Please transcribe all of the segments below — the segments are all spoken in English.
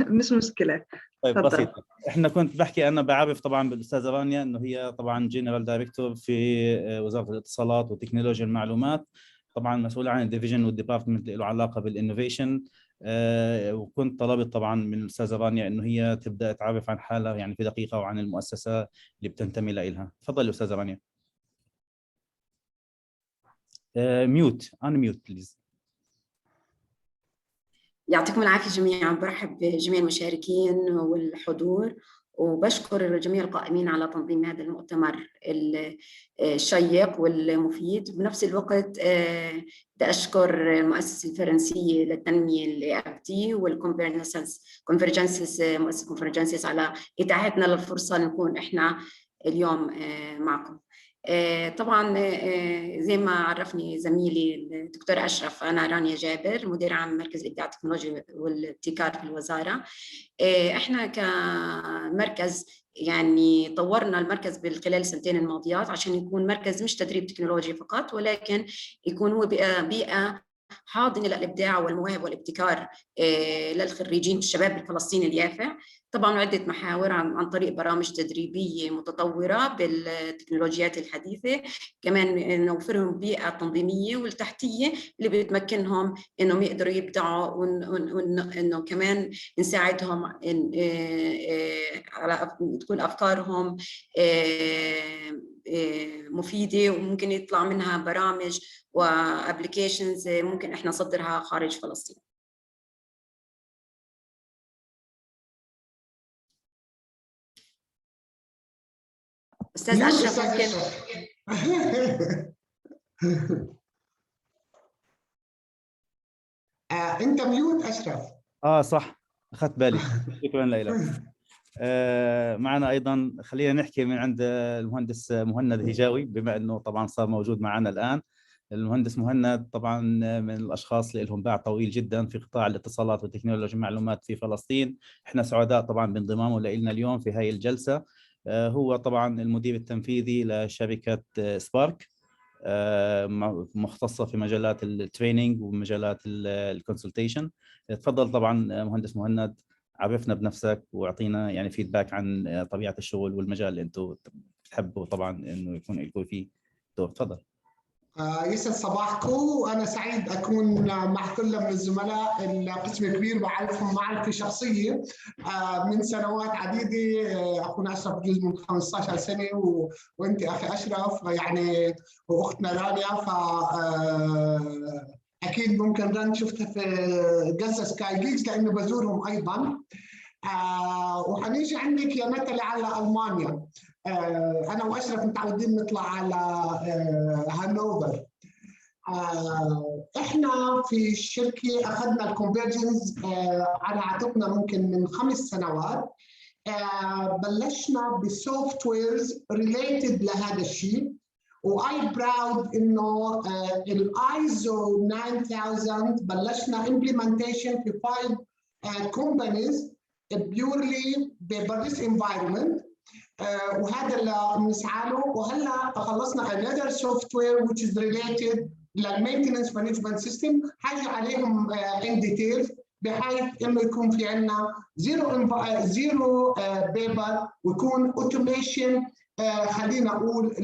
مش مشكلة. طيب تفضل. بسيطة. احنا كنت بحكي انا بعرف طبعا بالاستاذة رانيا انه هي طبعا جنرال دايركتور في وزارة الاتصالات وتكنولوجيا المعلومات، طبعا مسؤولة عن الديفيجن والديبارتمنت اللي له علاقة بالانوفيشن. وكنت طلبت طبعا من الاستاذة رانيا انه هي تبدا تعرف عن حالها يعني في دقيقة وعن المؤسسة اللي بتنتمي لها. تفضلي استاذة رانيا. ميوت ان ميوت بليز. يعطيكم العافية جميعا. برحب بجميع المشاركين والحضور، وبشكر جميع القائمين على تنظيم هذا المؤتمر الشيق والمفيد. بنفس الوقت بدي أشكر المؤسسة الفرنسية للتنمية الAFT والكونفرجنسز، مؤسسة كونفرجنسز، على إتاحتنا للفرصة نكون إحنا اليوم معكم. طبعا زي ما عرفني زميلي الدكتور أشرف، أنا رانيا جابر، مدير عام مركز الإبداع التكنولوجي والابتكار في الوزارة. إحنا كمركز يعني طورنا المركز خلال السنتين الماضيات عشان يكون مركز مش تدريب تكنولوجي فقط، ولكن يكون هو بيئة حاضنة للإبداع والمواهب والابتكار للخريجين الشباب الفلسطيني اليافع. طبعا عدة محاور عن طريق برامج تدريبية متطورة بالتكنولوجيات الحديثة، كمان نوفرهم بيئة تنظيمية والتحتية اللي بتمكنهم إنهم يقدروا يبدعوا، وإنه كمان نساعدهم على تكون أفكارهم مفيدة، وممكن يطلع منها برامج وابليكيشنز ممكن احنا نصدرها خارج فلسطين. استاذ اشرف ممكن. انت ميوت اشرف. صح، اخذت بالي. شكرا لك. معنا ايضا، خلينا نحكي من عند المهندس مهند هجاوي، بما انه طبعا صار موجود معنا الان. المهندس مهند طبعا من الاشخاص اللي لهم باع طويل جدا في قطاع الاتصالات وتكنولوجيا المعلومات في فلسطين. احنا سعداء طبعا بانضمامه لنا اليوم في هاي الجلسه. هو طبعا المدير التنفيذي لشركه سبارك، مختصه في مجالات التريننج ومجالات الكونسلتيشن. تفضل طبعا مهندس مهند، عرفنا بنفسك واعطينا يعني فيدباك عن طبيعه الشغل والمجال اللي انتم بتحبوا طبعا انه يكون لكم فيه دور. تفضل. يسعد صباحكم، وانا سعيد اكون مع ثله من الزملاء القسم كبير بعرفهم معرفه شخصيه من سنوات عديده. اخونا اشرف جزء من 15 سنه، وانت اخي اشرف يعني، واختنا رانيا. ف اكيد ممكن ران شفتها في جلسه سكاي جيكس لانه بزورهم ايضا. وحنيجي عندك يا نتالي على المانيا. انا واشرف متعودين نطلع على هانوفر. احنا في الشركه اخذنا الكونفرجنز على عاتقنا ممكن من 5 سنوات. بلشنا بسوفت ويرز ريليتد لهذا الشيء، واي براود انه الايزو 9000 بلشنا امبلمنتيشن في 5 كومبانيز بيورلي بباريس انفايرمنت، وهذا اللي بنسعى له. وهلا خلصنا another software which is related للمينتنس مانجمنت سيستم، حاجه عليهم ان ديتيلز، بحيث انه يكون في عندنا زيرو بيبر، ويكون اوتوميشن خلينا اقول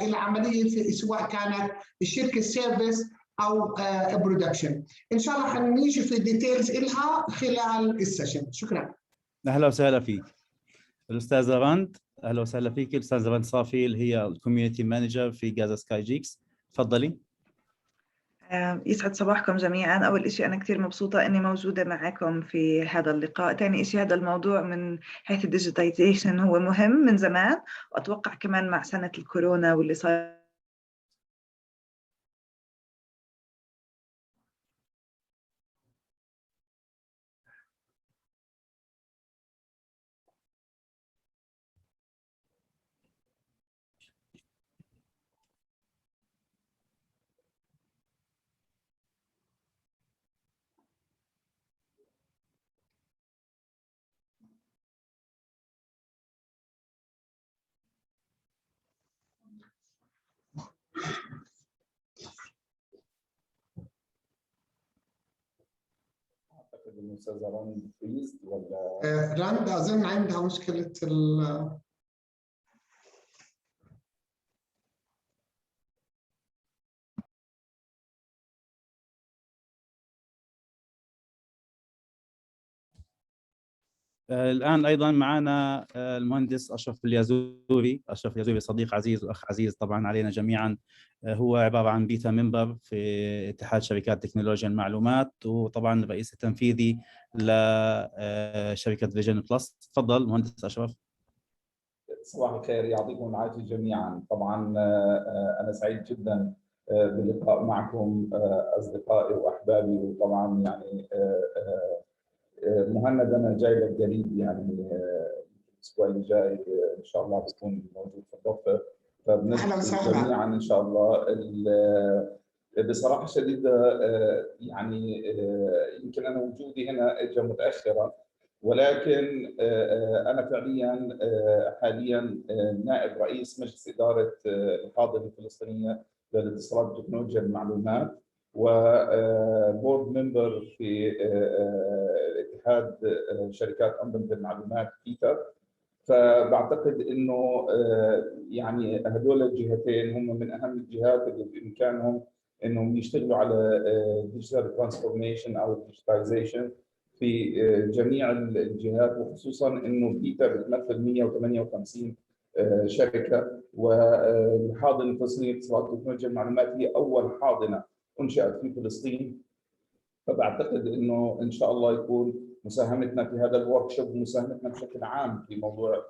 للعمليه، سواء كانت الشركه سيرفيس او برودكشن. ان شاء الله حنيجي في ديتيلز إلها خلال السيشن. شكرا. اهلا وسهلا فيك الاستاذه راند. اهلا وسهلا فيك الاستاذه راند صافي، اللي هي الكوميونتي مانجر في جازا سكاي جيكس. تفضلي. يسعد صباحكم جميعا. أول شيء أنا كثير مبسوطة أني موجودة معكم في هذا اللقاء. ثاني شيء هذا الموضوع من حيث الديجيتاليزيشن هو مهم من زمان، وأتوقع كمان مع سنة الكورونا واللي صار الاستاذه رند فريز ولا رند اظن عندها مشكله الآن أيضا معنا المهندس أشرف اليازوري. أشرف اليازوري صديق عزيز وأخ عزيز طبعا علينا جميعا. هو عبارة عن بيتا ممبر في اتحاد شركات تكنولوجيا المعلومات، وطبعا الرئيس التنفيذي لشركة فيجن بلس. تفضل مهندس أشرف. صباح الخير، يعطيكم العافية جميعا. طبعا أنا سعيد جدا باللقاء معكم أصدقائي وأحبابي، وطبعا يعني مهند أنا جاي لك قريب، يعني الأسبوع اللي جاي إن شاء الله بكون موجود في الدفتر، فبنلتقي جميعا إن شاء الله. بصراحة شديدة يعني يمكن أنا وجودي هنا اجى متأخرا، ولكن أنا فعليا حاليا نائب رئيس مجلس إدارة الحاضنة الفلسطينية للاتصالات وتكنولوجيا المعلومات، وبورد ممبر في اتحاد شركات أنظمة المعلومات بيتر. فبعتقد انه يعني هذول الجهتين هم من اهم الجهات اللي بامكانهم انهم يشتغلوا على ديجيتال ترانسفورميشن او ديجيتاليزيشن في جميع الجهات، وخصوصا انه بيتا بتمثل 158 شركه، والحاضنه الفلسطينيه لاتصالات وتكنولوجيا المعلومات هي اول حاضنه انشئت في فلسطين. فبعتقد انه ان شاء الله يكون مساهمتنا في هذا الورك شوب ومساهمتنا بشكل عام في موضوع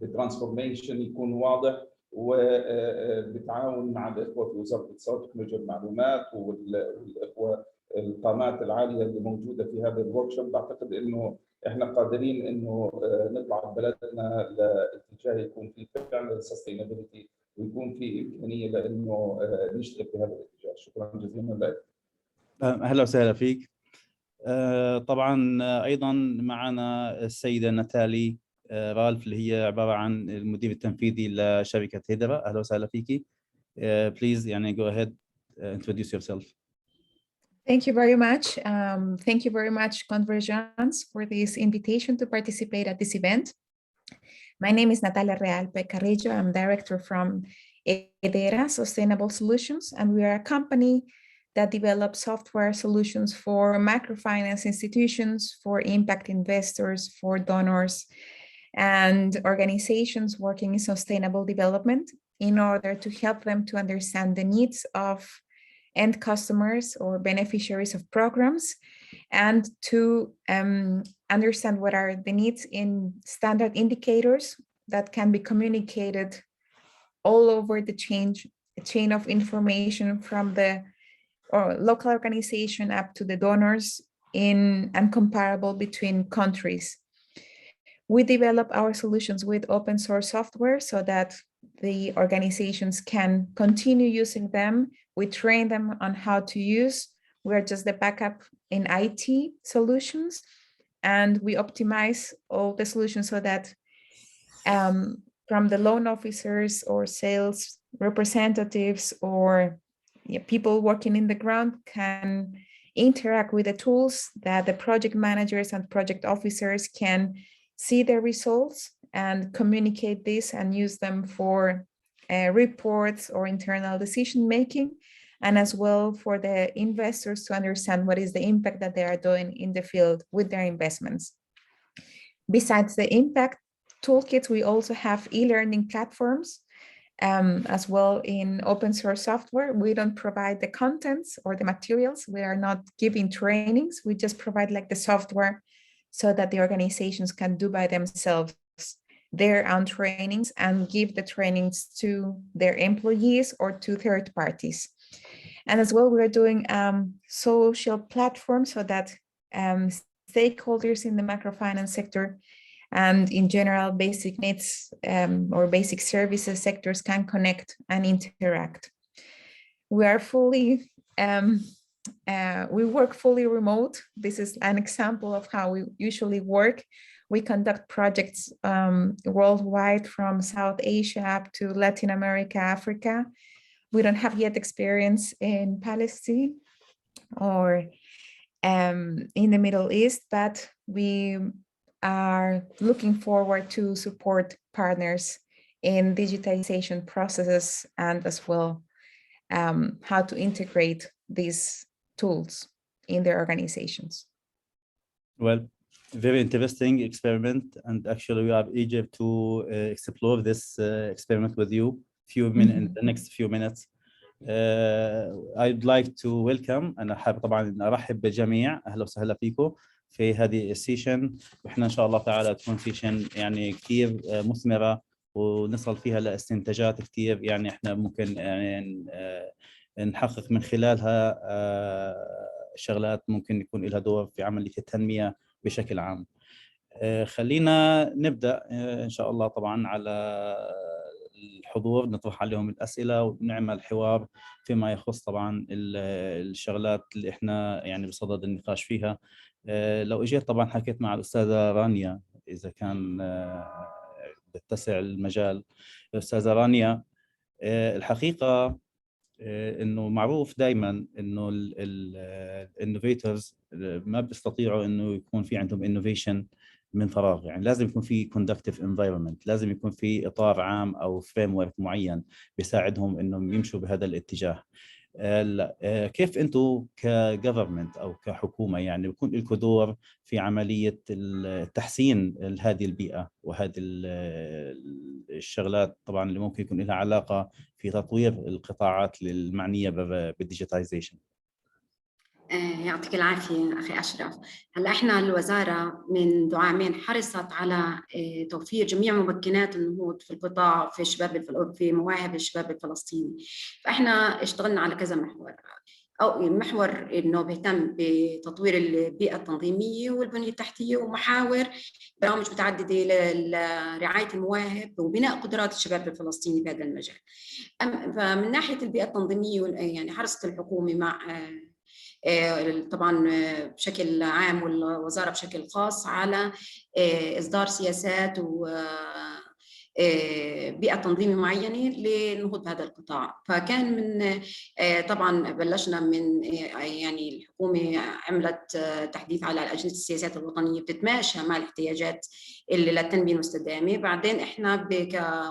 الترانسفورميشن يكون واضح، وبتعاون مع الاخوه في وزاره الاتصالات وتكنولوجيا المعلومات والاخوه القامات العاليه اللي موجوده في هذا الورك شوب. بعتقد انه احنا قادرين انه نطلع ببلدنا لاتجاه يكون في فعلا سستينابيلتي، ويكون في امكانيه لانه نشتغل في هذا الاتجاه. شكرا جزيلا لك. أهلا وسهلا فيك. طبعا أيضا معنا السيدة ناتالي رالف اللي هي عبارة عن المدير التنفيذي لشركة هيدرا. أهلا وسهلا فيكي. Please يعني go ahead, introduce yourself. Thank you very much. Thank you very much, Convergence, for this invitation to participate at this event. My name is Natalia Realpe Carrillo. I'm director from Hedera Sustainable Solutions, and we are a company that develops software solutions for microfinance institutions, for impact investors, for donors, and organizations working in sustainable development in order to help them to understand the needs of end customers or beneficiaries of programs, and to understand what are the needs in standard indicators that can be communicated all over the chain of information from the local organization up to the donors and comparable between countries. We develop our solutions with open source software so that the organizations can continue using them. We train them on how to use. We're just the backup in IT solutions, and we optimize all the solutions so that from the loan officers or sales representatives or people working in the ground can interact with the tools, that the project managers and project officers can see the results and communicate this and use them for reports or internal decision making, and as well for the investors to understand what is the impact that they are doing in the field with their investments. Besides the impact toolkits, we also have e-learning platforms as well in open source software. We don't provide the contents or the materials. We are not giving trainings. We just provide like the software so that the organizations can do by themselves their own trainings and give the trainings to their employees or to third parties. And as well, we're doing social platforms so that stakeholders in the microfinance sector and in general basic needs or basic services sectors can connect and interact. We are fully, we work fully remote. This is an example of how we usually work. We conduct projects worldwide from South Asia up to Latin America, Africa. We don't have yet experience in Palestine or in the Middle East, but we are looking forward to support partners in digitization processes and as well how to integrate these tools in their organizations. Well, very interesting experiment, and actually we are eager to explore this experiment with you in the next few minutes. I'd like to welcome، أنا حابب طبعا أرحب بالجميع، أهلا وسهلا فيكم في هذه السيشن، وإحنا إن شاء الله تعالى تكون سيشن يعني كثير مثمرة ونصل فيها لاستنتاجات كثير يعني إحنا ممكن يعني نحقق من خلالها شغلات ممكن يكون لها دور في عملية التنمية بشكل عام. خلينا نبدأ إن شاء الله طبعا على الحضور، نطرح عليهم الأسئلة ونعمل حوار فيما يخص طبعا الشغلات اللي احنا يعني بصدد النقاش فيها. لو اجيت طبعا حكيت مع الأستاذة رانيا إذا كان بتسع المجال. الأستاذة رانيا، الحقيقة انه معروف دائما انه الانوفيتورز ما بيستطيعوا انه يكون في عندهم انوفيشن من فراغ، يعني لازم يكون في كوندكتيف انفايرمنت، لازم يكون في اطار عام او فريم ورك معين بيساعدهم انهم يمشوا بهذا الاتجاه. كيف انتم كجفرمنت او كحكومه يعني بيكون لكم دور في عمليه التحسين هذه البيئه وهذه الشغلات طبعا اللي ممكن يكون لها علاقه في تطوير القطاعات المعنيه بالديجيتاليزيشن؟ يعطيك العافية أخي أشرف. هلا إحنا الوزارة منذ عامين حرصت على توفير جميع ممكنات النهوض في القطاع في مواهب الشباب الفلسطيني. فإحنا اشتغلنا على كذا محور، أو محور إنه بيهتم بتطوير البيئة التنظيمية والبنية التحتية، ومحاور برامج متعددة لرعاية المواهب وبناء قدرات الشباب الفلسطيني بهذا المجال. فمن ناحية البيئة التنظيمية يعني حرصت الحكومة مع طبعا بشكل عام والوزارة بشكل خاص على إصدار سياسات و بيئة تنظيمية معينة للنهوض بهذا القطاع. فكان من طبعا بلشنا من يعني الحكومة عملت تحديث على أجندة السياسات الوطنية بتتماشى مع الاحتياجات اللي للتنمية المستدامة. بعدين احنا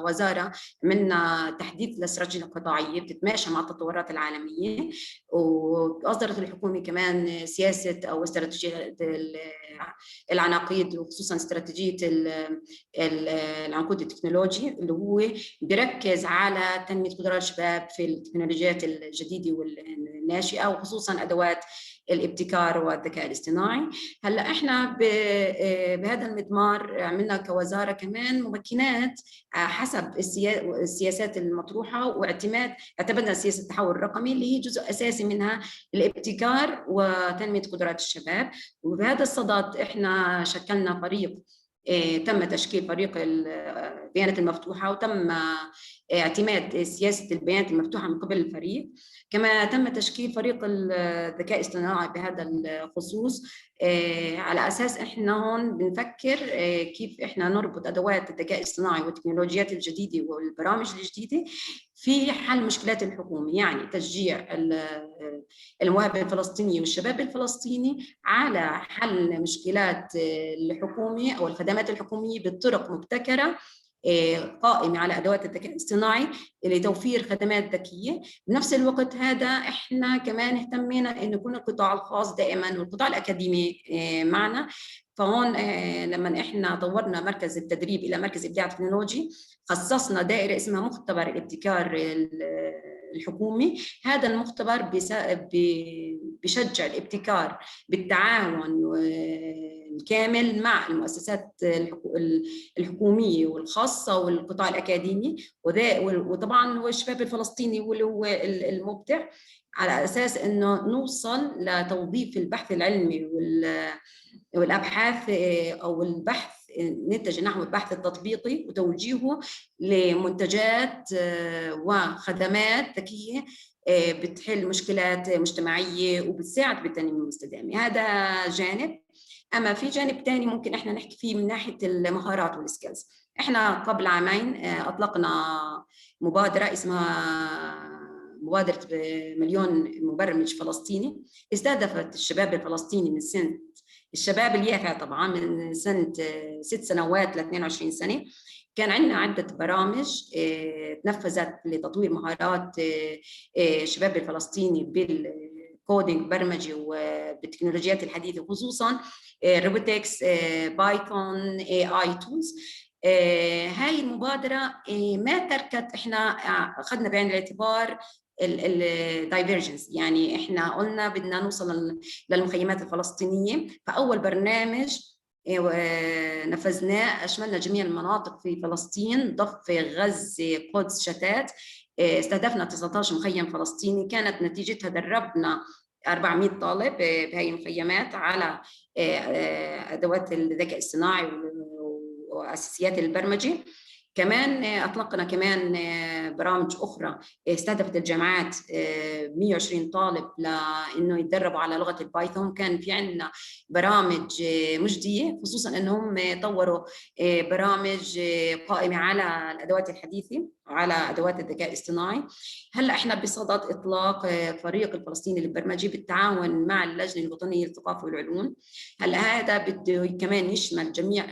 كوزارة عملنا تحديث لاستراتيجية قطاعية بتتماشى مع التطورات العالمية، وأصدرت الحكومة كمان سياسة أو استراتيجية العناقيد، وخصوصا استراتيجية العنقود التكنولوجي اللي هو بيركز على تنمية قدرات الشباب في التكنولوجيات الجديدة والناشئة، وخصوصا أدوات الابتكار والذكاء الاصطناعي. هلا احنا بهذا المضمار عملنا كوزارة كمان ممكنات حسب السياسات المطروحة، اعتمدنا سياسة التحول الرقمي اللي هي جزء أساسي منها الابتكار وتنمية قدرات الشباب. وبهذا الصدد احنا شكلنا فريق، تم تشكيل فريق البيانات المفتوحة، وتم اعتماد سياسة البيانات المفتوحة من قبل الفريق. كما تم تشكيل فريق الذكاء الاصطناعي بهذا الخصوص، على أساس إحنا هون بنفكر كيف إحنا نربط أدوات الذكاء الاصطناعي والتكنولوجيات الجديدة والبرامج الجديدة في حل مشكلات الحكومة، يعني تشجيع المواهب الفلسطينية والشباب الفلسطيني على حل مشكلات الحكومة أو الخدمات الحكومية بطرق مبتكرة قائمة على أدوات الذكاء الاصطناعي لتوفير خدمات ذكية. بنفس الوقت هذا إحنا كمان اهتمينا أن يكون القطاع الخاص دائما والقطاع الأكاديمي معنا. فهون لما إحنا طورنا مركز التدريب إلى مركز إبداع تكنولوجي، خصصنا دائرة اسمها مختبر الابتكار الحكومي. هذا المختبر بيشجع الابتكار بالتعاون الكامل مع المؤسسات الحكومية والخاصة والقطاع الأكاديمي، وطبعا والشباب الفلسطيني واللي هو المبدع، على أساس أنه نوصل لتوظيف البحث العلمي والأبحاث أو البحث نتج نحو البحث التطبيقي وتوجيهه لمنتجات وخدمات ذكية بتحل مشكلات مجتمعية وبتساعد بالتنمية المستدامة. هذا جانب. أما في جانب تاني ممكن إحنا نحكي فيه من ناحية المهارات والسكيلز. إحنا قبل عامين أطلقنا مبادرة اسمها مبادرة مليون مبرمج فلسطيني استهدفت الشباب الفلسطيني من سنة الشباب اليافع طبعا من سنة 6 سنوات ل 22 سنة. كان عندنا عدة برامج تنفذت لتطوير مهارات الشباب الفلسطيني بالكودينج برمجي وبالتكنولوجيات الحديثة، خصوصا روبوتكس، بايثون، AI تولز. هاي المبادرة ما تركت، احنا أخذنا بعين الاعتبار الدايفرجنس، يعني احنا قلنا بدنا نوصل للمخيمات الفلسطينية. فأول برنامج نفذناه أشملنا جميع المناطق في فلسطين، ضفة، غزة، قدس، شتات. استهدفنا 19 مخيم فلسطيني. كانت نتيجتها دربنا 400 طالب بهي المخيمات على أدوات الذكاء الاصطناعي وأساسيات البرمجة. كمان أطلقنا كمان برامج أخرى استهدفت الجامعات، 120 طالب لأنه يتدربوا على لغة البايثون. كان في عندنا برامج مجدية، خصوصا أنهم طوروا برامج قائمة على الأدوات الحديثة وعلى أدوات الذكاء الاصطناعي. هلأ إحنا بصدد إطلاق فريق الفلسطيني للبرمجة بالتعاون مع اللجنة الوطنية للثقافة والعلوم. هلأ هذا بده كمان يشمل جميع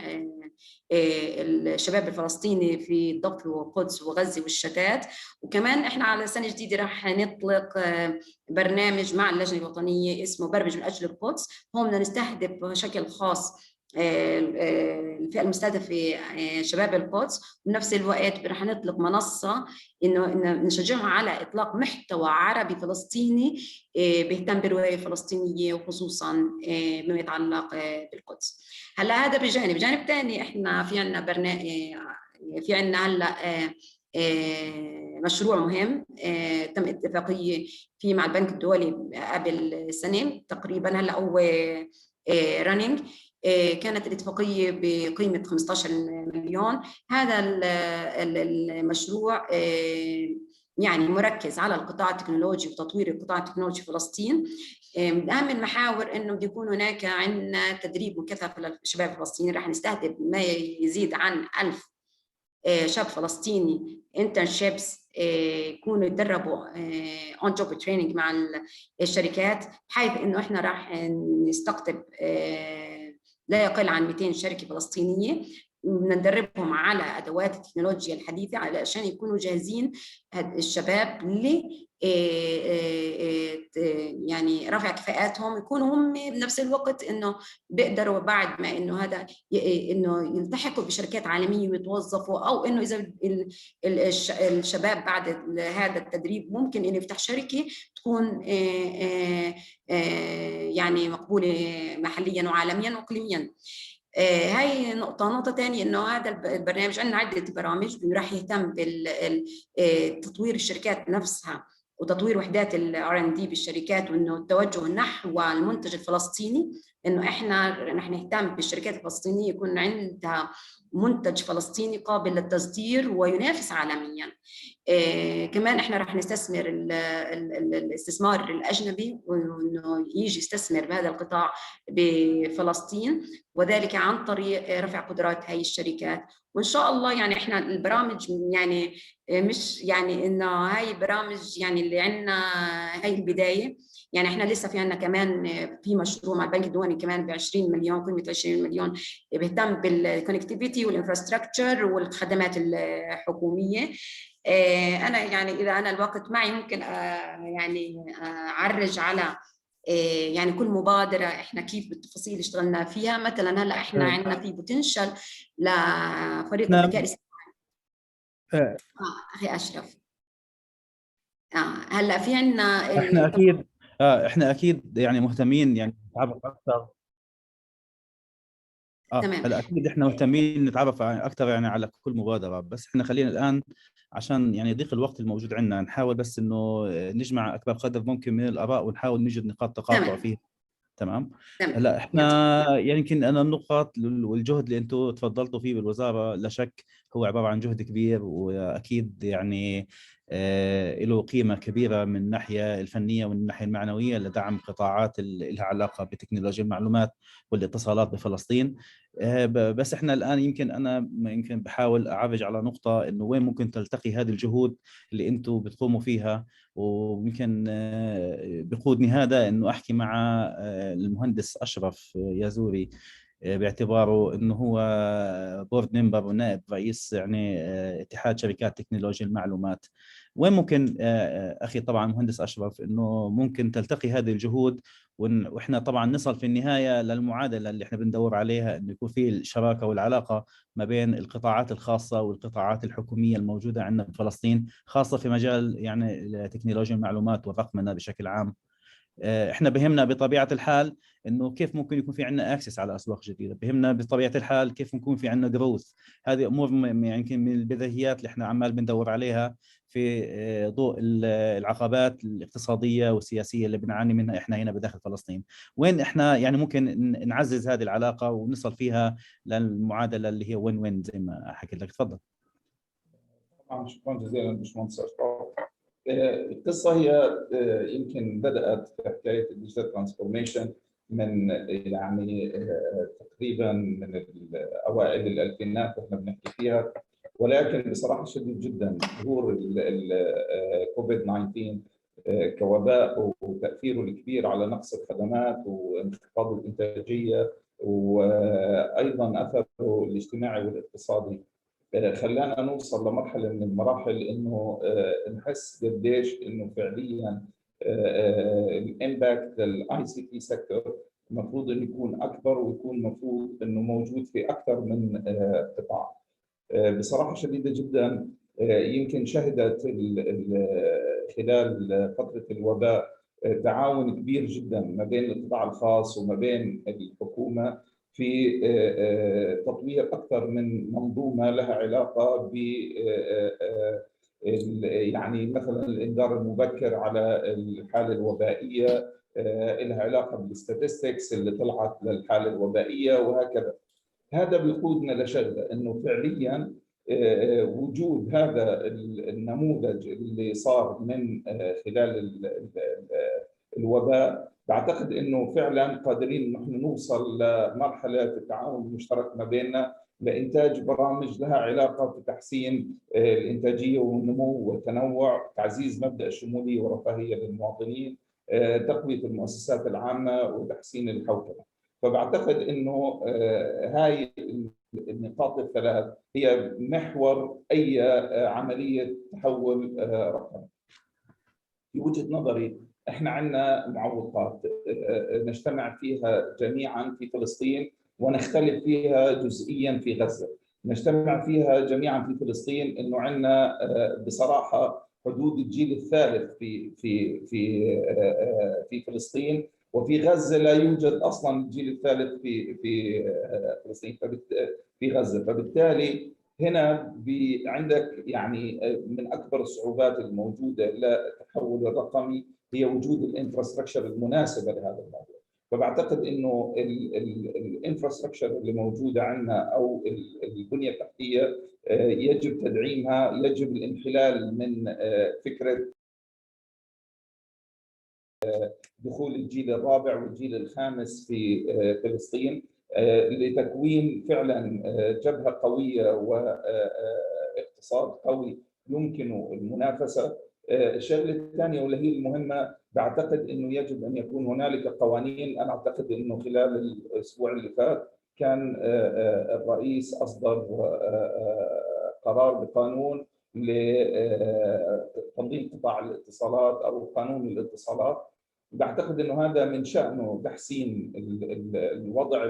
الشباب الفلسطيني في الضفة والقدس وغزة والشتات. وكمان احنا على سنة جديدة راح نطلق برنامج مع اللجنة الوطنية اسمه برمج من أجل القدس. هون بدنا نستهدف بشكل خاص الفئة المستهدفة شباب القدس، وبنفس الوقت رح نطلق منصة إنه نشجعهم على إطلاق محتوى عربي فلسطيني بيهتم بالرواية الفلسطينية، وخصوصا بما يتعلق بالقدس. هلا هذا بجانب ثاني احنا في عندنا في عندنا هلا مشروع مهم تم اتفاقية فيه مع البنك الدولي قبل سنة تقريبا. هلا هو رانينج. كانت الاتفاقية بقيمة 15 مليون. هذا المشروع يعني مركز على القطاع التكنولوجي وتطوير القطاع التكنولوجي في فلسطين. من أهم المحاور إنه بده يكون هناك عندنا تدريب مكثف للشباب الفلسطينيين. راح نستهدف ما يزيد عن 1000 شاب فلسطيني internships يكونوا يتدربوا on job training مع الشركات، بحيث إنه إحنا راح نستقطب لا يقل عن 200 شركة فلسطينية. ندربهم على أدوات التكنولوجيا الحديثة علشان يكونوا جاهزين الشباب يعني رفع كفاءاتهم، يكونوا هم بنفس الوقت انه بيقدروا بعد ما انه هذا انه يلتحقوا بشركات عالميه ويتوظفوا، او انه اذا الشباب بعد هذا التدريب ممكن انه يفتح شركه تكون يعني مقبوله محليا وعالميا واقليميا. هاي نقطة ثانية إنه هذا البرنامج عندنا عدة برامج راح يهتم بتطوير الشركات نفسها وتطوير وحدات R&D بالشركات، وإنه التوجه نحو المنتج الفلسطيني، إنه إحنا رح نهتم بالشركات الفلسطينية يكون عندها منتج فلسطيني قابل للتصدير وينافس عالميا. كمان احنا راح نستثمر الاستثمار الاجنبي، وانه يجي يستثمر بهذا القطاع بفلسطين، وذلك عن طريق رفع قدرات هاي الشركات. وان شاء الله يعني احنا البرامج يعني مش يعني انه هاي برامج يعني اللي عندنا هاي البدايه، يعني احنا لسه في عندنا كمان في مشروع مع البنك الدولي كمان ب 20 مليون، قيمه 20 مليون، بيهتم بالكونكتيفيتي والانفراستراكشر والخدمات الحكوميه. أنا يعني إذا أنا الوقت معي ممكن يعني أعرج على يعني كل مبادرة إحنا كيف بالتفاصيل اشتغلنا فيها. مثلا هلا إحنا عندنا في بوتنشل لفريق الذكاء الاصطناعي. أخي أشرف، هلا في عندنا احنا اكيد يعني مهتمين يعني نتعرف اكثر. هلا اكيد احنا مهتمين نتعرف اكثر يعني على كل مبادره، بس احنا خلينا الان عشان يعني يضيق الوقت الموجود عندنا نحاول بس انه نجمع اكبر قدر ممكن من الاراء ونحاول نجد نقاط تقاطع فيه. تمام. هلا احنا يمكن انا النقاط والجهد اللي انتم تفضلتوا فيه بالوزاره لا شك هو عباره عن جهد كبير، واكيد يعني له قيمة كبيرة من الناحية الفنية ومن الناحية المعنوية لدعم قطاعات لها علاقة بتكنولوجيا المعلومات والاتصالات بفلسطين. بس احنا الآن يمكن بحاول أعرج على نقطة إنه وين ممكن تلتقي هذه الجهود اللي أنتم بتقوموا فيها، ويمكن بقودني هذا إنه أحكي مع المهندس أشرف يازوري باعتباره انه هو بورد ممبر ونائب رئيس يعني اتحاد شركات تكنولوجيا المعلومات. وين ممكن اخي طبعا مهندس اشرف انه ممكن تلتقي هذه الجهود واحنا طبعا نصل في النهايه للمعادله اللي احنا بندور عليها، انه يكون في الشراكه والعلاقه ما بين القطاعات الخاصه والقطاعات الحكوميه الموجوده عندنا بفلسطين، خاصه في مجال يعني تكنولوجيا المعلومات والرقمنه بشكل عام. احنا بهمنا بطبيعه الحال انه كيف ممكن يكون في عندنا اكسس على اسواق جديده، بهمنا بطبيعه الحال كيف يكون في عندنا جروث. هذه امور يمكن من البديهيات اللي احنا عمال بندور عليها في ضوء العقبات الاقتصاديه والسياسيه اللي بنعاني منها احنا هنا بداخل فلسطين. وين احنا يعني ممكن نعزز هذه العلاقه ونصل فيها للمعادله اللي هي وين وين زي ما حكيت لك. تفضل. طبعا شكرا جزيلا باشمهندس اشرف. القصه هي يمكن بدات في حكايه الديجيتال ترانسفورميشن من يعني تقريبا من اوائل الالفينات احنا بنحكي فيها، ولكن بصراحه شديد جدا ظهور كوفيد 19 كوباء وتاثيره الكبير على نقص الخدمات وانخفاض الانتاجيه وايضا اثره الاجتماعي والاقتصادي خلانا نوصل لمرحله من المراحل انه نحس قديش انه فعليا الامباكت للاي سي تي سيكتور المفروض انه يكون اكبر ويكون المفروض انه موجود في اكثر من قطاع. بصراحه شديده جدا يمكن شهدت خلال فتره الوباء تعاون كبير جدا ما بين القطاع الخاص وما بين الحكومه في تطوير اكثر من منظومه لها علاقه ب يعني مثلا الانذار المبكر على الحاله الوبائيه، لها علاقه بالستاتستكس اللي طلعت للحاله الوبائيه وهكذا. هذا بيقودنا لشغله انه فعليا وجود هذا النموذج اللي صار من خلال الوباء، بعتقد انه فعلا قادرين نحن نوصل لمرحله التعاون المشترك ما بيننا لانتاج برامج لها علاقه بتحسين الانتاجيه والنمو والتنوع، تعزيز مبدا الشموليه والرفاهيه للمواطنين، تقويه المؤسسات العامه وتحسين الحوكمه. فبعتقد انه هاي النقاط الثلاث هي محور اي عمليه تحول رقمي. في وجهه نظري احنا عندنا معوقات نجتمع فيها جميعا في فلسطين ونختلف فيها جزئيا في غزه. نجتمع فيها جميعا في فلسطين انه عندنا بصراحه حدود الجيل الثالث في فلسطين، وفي غزه لا يوجد اصلا الجيل الثالث في فلسطين في غزه. فبالتالي هنا عندك يعني من اكبر الصعوبات الموجوده للتحول الرقمي هي وجود الانفراستراكشر المناسبه لهذا الموضوع. فبعتقد انه الانفراستراكشر اللي موجوده عندنا او البنيه التحتيه يجب تدعيمها، يجب الانحلال من فكره دخول الجيل الرابع والجيل الخامس في فلسطين لتكوين فعلا جبهه قويه واقتصاد قوي يمكن المنافسه. الشغله الثانيه واللي هي المهمه، بعتقد انه يجب ان يكون هنالك قوانين. انا اعتقد انه خلال الاسبوع اللي فات كان الرئيس اصدر قرار بقانون لتنظيم قطاع الاتصالات او قانون الاتصالات. بعتقد انه هذا من شأنه تحسين الوضع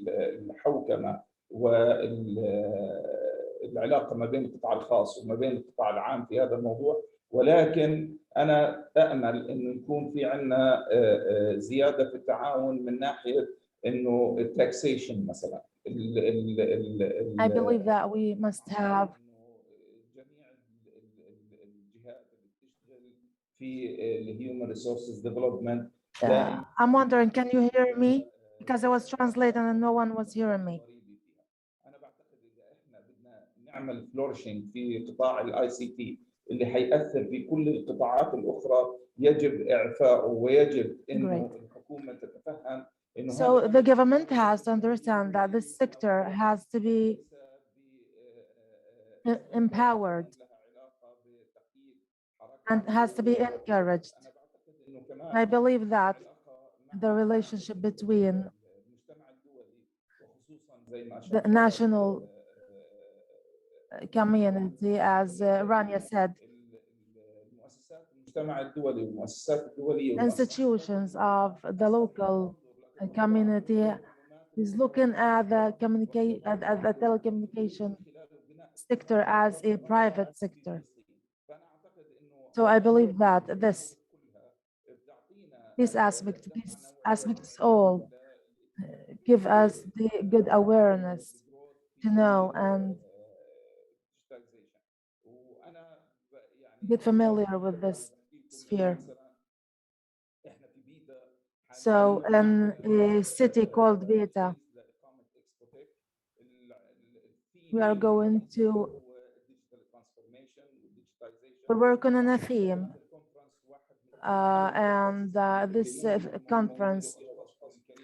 الحوكمه والعلاقه ما بين القطاع الخاص وما بين القطاع العام في هذا الموضوع. ولكن انا امل انه يكون في عندنا زياده في التعاون من ناحيه انه التاكسيشن مثلا. I believe that we must have جميع الجهات اللي بتشتغل في الهيومن ريسورسز ديفلوبمنت. I'm wondering, can you hear me? Because I was translating and no one was hearing me. انا بعتقد اذا احنا بدنا نعمل فلورشنج في قطاع الاي سي تي اللي حيأثر في كل القطاعات الأخرى يجب إعفائه ويجب إنه الحكومة تتفهم إنه So the government has to understand that this sector has to be empowered and has to be encouraged. I believe that the relationship between the national community, as Rania said, institutions of the local community is looking at the telecommunication sector as a private sector. So I believe that these aspects all give us the good awareness to know and get familiar with this sphere. So in a city called Beta, we are going to work on a theme, and this conference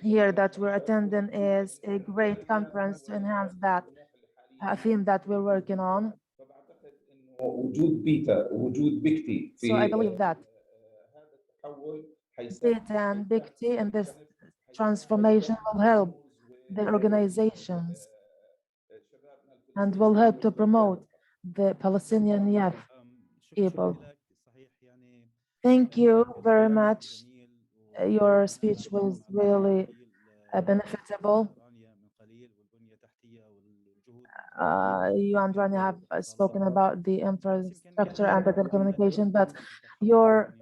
here that we're attending is a great conference to enhance that theme that we're working on. So I believe that Beta and Big T and this transformation will help the organizations and will help to promote the Palestinian youth people. Thank you very much. Your speech was really benefitable. You and Rani have spoken about the infrastructure and the telecommunication, but your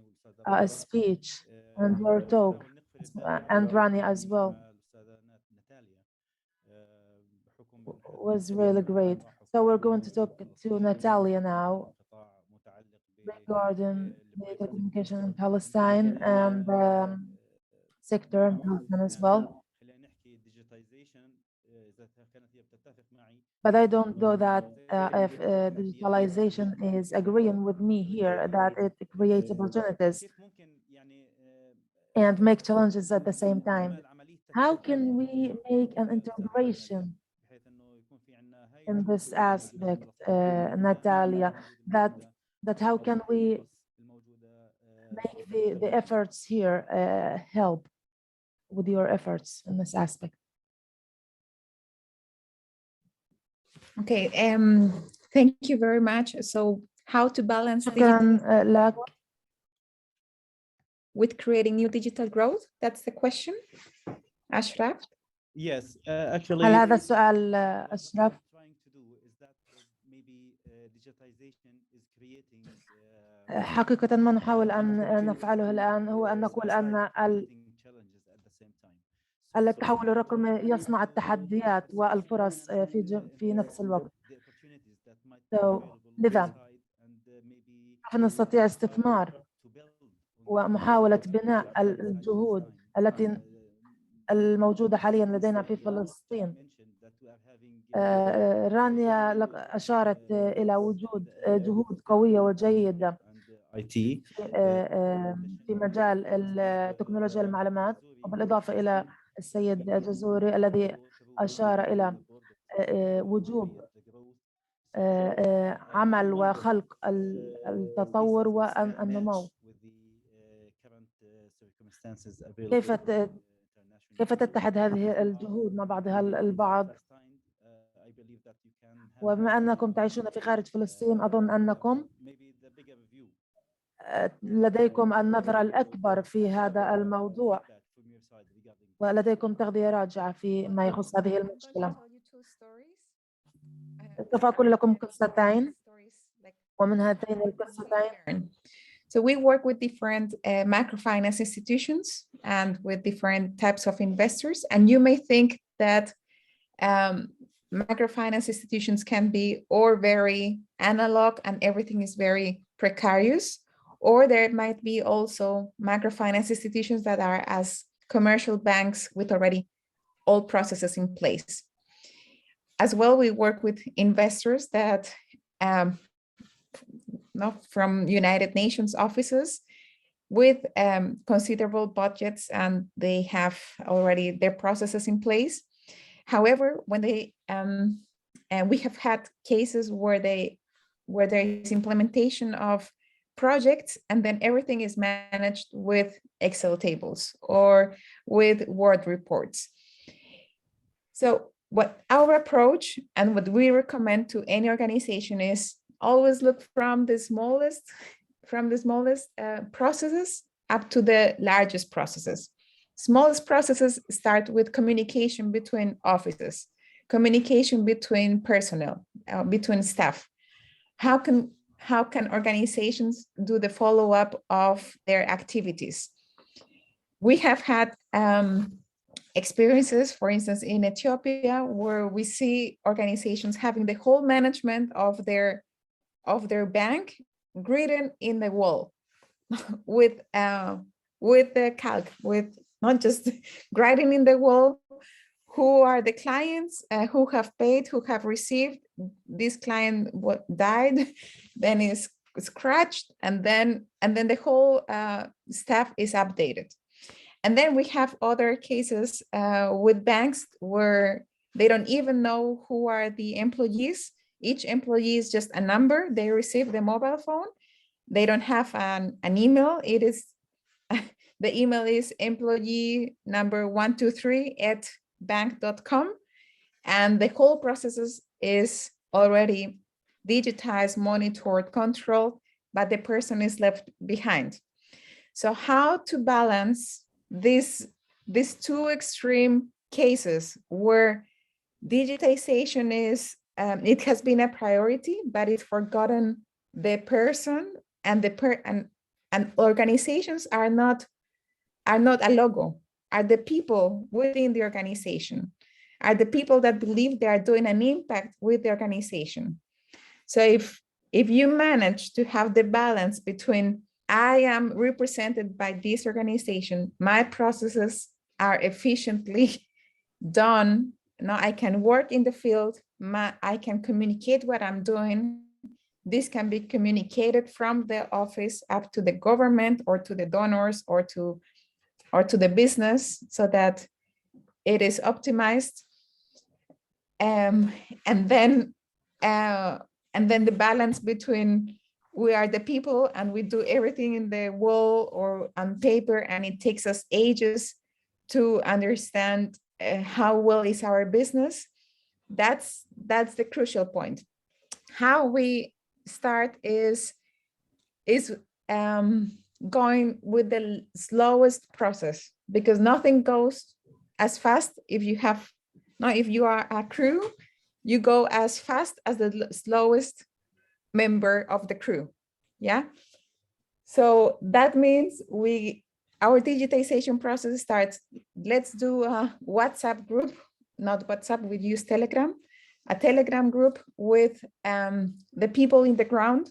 speech and your talk, and Rani as well, was really great. So we're going to talk to Natalia now regarding the telecommunication in Palestine and sector in Palestine as well. But I don't know that if digitalization is agreeing with me here, that it creates opportunities and make challenges at the same time. How can we make an integration in this aspect, Natalia, that how can we make the efforts here help with your efforts in this aspect? Okay, thank you very much. So how to balance with creating new digital growth? That's the question, Ashraf? Yes, actually. هل هذا السؤال أشرف؟ حقيقة ما نحاول أن نفعله الآن هو أن نقول أن التحول الرقمي يصنع التحديات والفرص في نفس الوقت. لذا نستطيع استثمار ومحاولة بناء الجهود التي الموجودة حاليا لدينا في فلسطين. رانيا أشارت إلى وجود جهود قوية وجيدة في مجال تكنولوجيا المعلومات، وبالإضافة إلى السيد جزوري الذي أشار إلى وجوب عمل وخلق التطور والنمو. كيف تتحد هذه الجهود مع بعضها البعض؟ وبما أنكم تعيشون في خارج فلسطين، أظن أنكم لديكم النظرة الأكبر في هذا الموضوع ولديكم تغذية راجعة في ما يخص هذه المشكلة. سوف أقول لكم قصتين، ومن هاتين القصتين So we work with different microfinance institutions and with different types of investors. And you may think that microfinance institutions can be or very analog and everything is very precarious, or there might be also microfinance institutions that are as commercial banks with already all processes in place. As well, we work with investors that from United Nations offices with considerable budgets, and they have already their processes in place. However, when they and we have had cases where there is implementation of projects and then everything is managed with Excel tables or with Word reports. So what our approach and what we recommend to any organization is always look from the smallest processes up to the largest processes. Smallest processes start with communication between offices, communication between personnel, between staff. How can organizations do the follow-up of their activities? We have had experiences, for instance, in Ethiopia, where we see organizations having the whole management of their bank written in the wall with the calc, with not just writing in the wall who are the clients, who have paid, who have received. This client died, then is scratched, and then the whole staff is updated. And then we have other cases with banks where they don't even know who are the employees. Each employee is just a number. They receive the mobile phone. They don't have an email. It is the email is employee number 123@bank.com, and the whole process is already digitized, monitored, controlled, but the person is left behind. So how to balance these two extreme cases where digitization is it has been a priority, but it's forgotten the person, and and organizations are not a logo, are the people within the organization, are the people that believe they are doing an impact with the organization. So if you manage to have the balance between I am represented by this organization, my processes are efficiently done, now I can work in the field, I can communicate what I'm doing. This can be communicated from the office up to the government or to the donors or to the business, so that it is optimized. And then the balance between we are the people and we do everything in the wall or on paper, and it takes us ages to understand how well is our business. That's the crucial point. How we start is going with the slowest process, because nothing goes as fast. If you are a crew, you go as fast as the slowest member of the crew. Yeah. So that means our digitization process starts. Let's do a WhatsApp group, not WhatsApp, we use Telegram, a Telegram group with the people in the ground,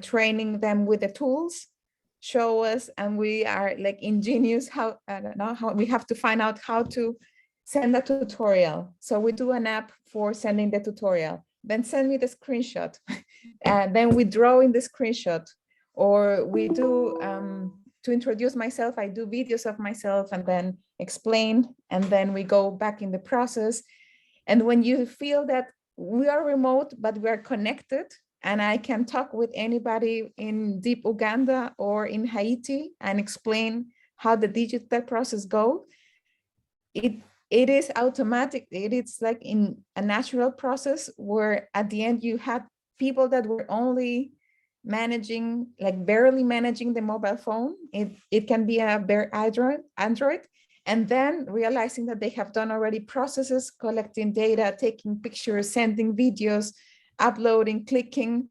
training them with the tools, show us, and we are like ingenious how we have to find out how to send a tutorial. So we do an app for sending the tutorial, then send me the screenshot, and then we draw in the screenshot, or we do to introduce myself, I do videos of myself and then explain, and then we go back in the process. And when you feel that we are remote, but we are connected, and I can talk with anybody in deep Uganda or in Haiti and explain how the digital process goes, it is automatic. It is like in a natural process where at the end you had people that were only managing, like barely managing the mobile phone. It can be a bare Android, and then realizing that they have done already processes, collecting data, taking pictures, sending videos, uploading, clicking.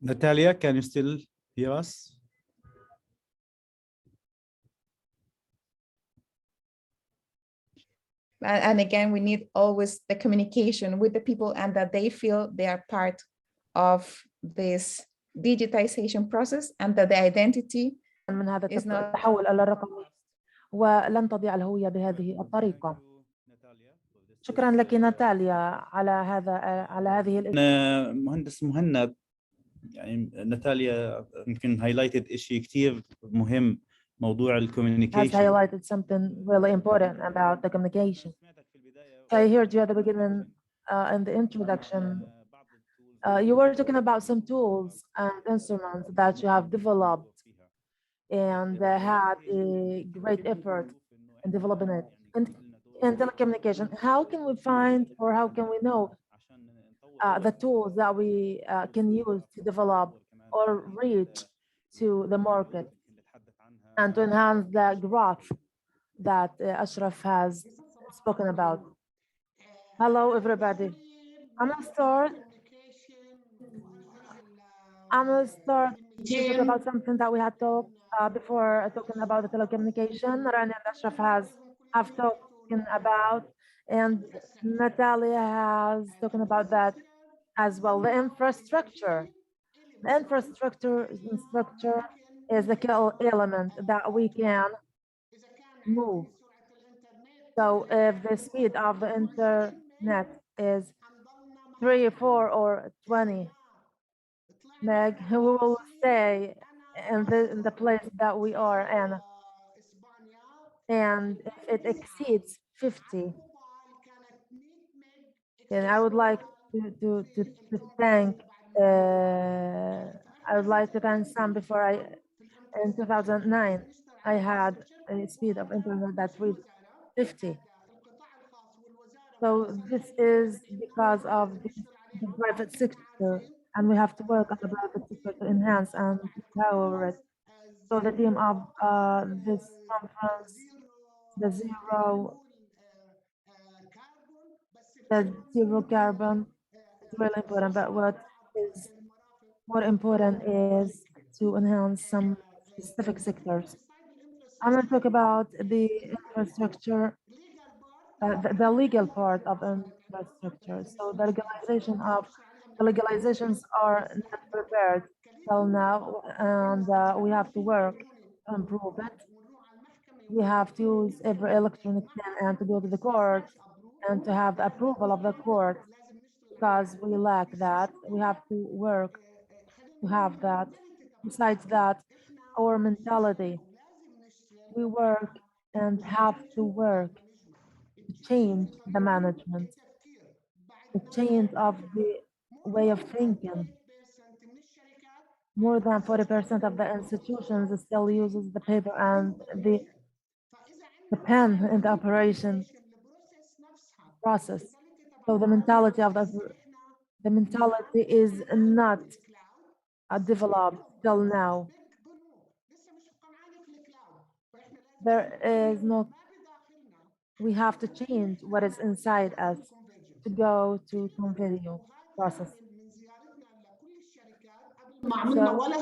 Natalia, can you still hear us? And again, we need always the communication with the people, and that they feel they are part of this digitization process and that the identity من هذا is not التحول إلى الرقمي، ولن تضيع الهوية بهذه الطريقة. شكرا لك ناتاليا على هذه مهندس مهند، يعني ناتاليا يمكن هايلايتد شيء كثير مهم، موضوع has الكوميونيكيشن. highlighted something really important about the communication. I heard you at the beginning in the introduction. You were talking about some tools and instruments that you have developed and had a great effort in developing it. And in telecommunication, how can we find or how can we know the tools that we can use to develop or reach to the market and to enhance the growth that Ashraf has spoken about? Hello, everybody. I'm gonna start to talk about something that we had talked before talking about the telecommunication. Rani and Ashraf have talking about, and Natalia has talking about that as well. The infrastructure. The infrastructure is the key element that we can move. So if the speed of the internet is 3, 4, or 20 meg, we will stay in the place that we are in. And if it exceeds 50, then I would like to thank I would like to thank Sam. Before in 2009 I had a speed of internet that reached 50. So this is because of the private sector, and we have to work on the private sector to enhance and empower it. So the theme of this conference, the zero carbon, is really important. But what is more important is to enhance some specific sectors. I'm going to talk about the infrastructure, the legal part of infrastructure. So the legalizations are not prepared till now, and we have to work to improve it. We have to use every electronic pen and to go to the court and to have the approval of the court. Because we lack that, we have to work to have that. Besides that, our mentality, we work and have to work to change the management, the change of the way of thinking. More than 40% of the institutions still uses the paper and the pen in the operation process. So the mentality is not developed till now. There is no, we have to change what is inside us to go to convenio process.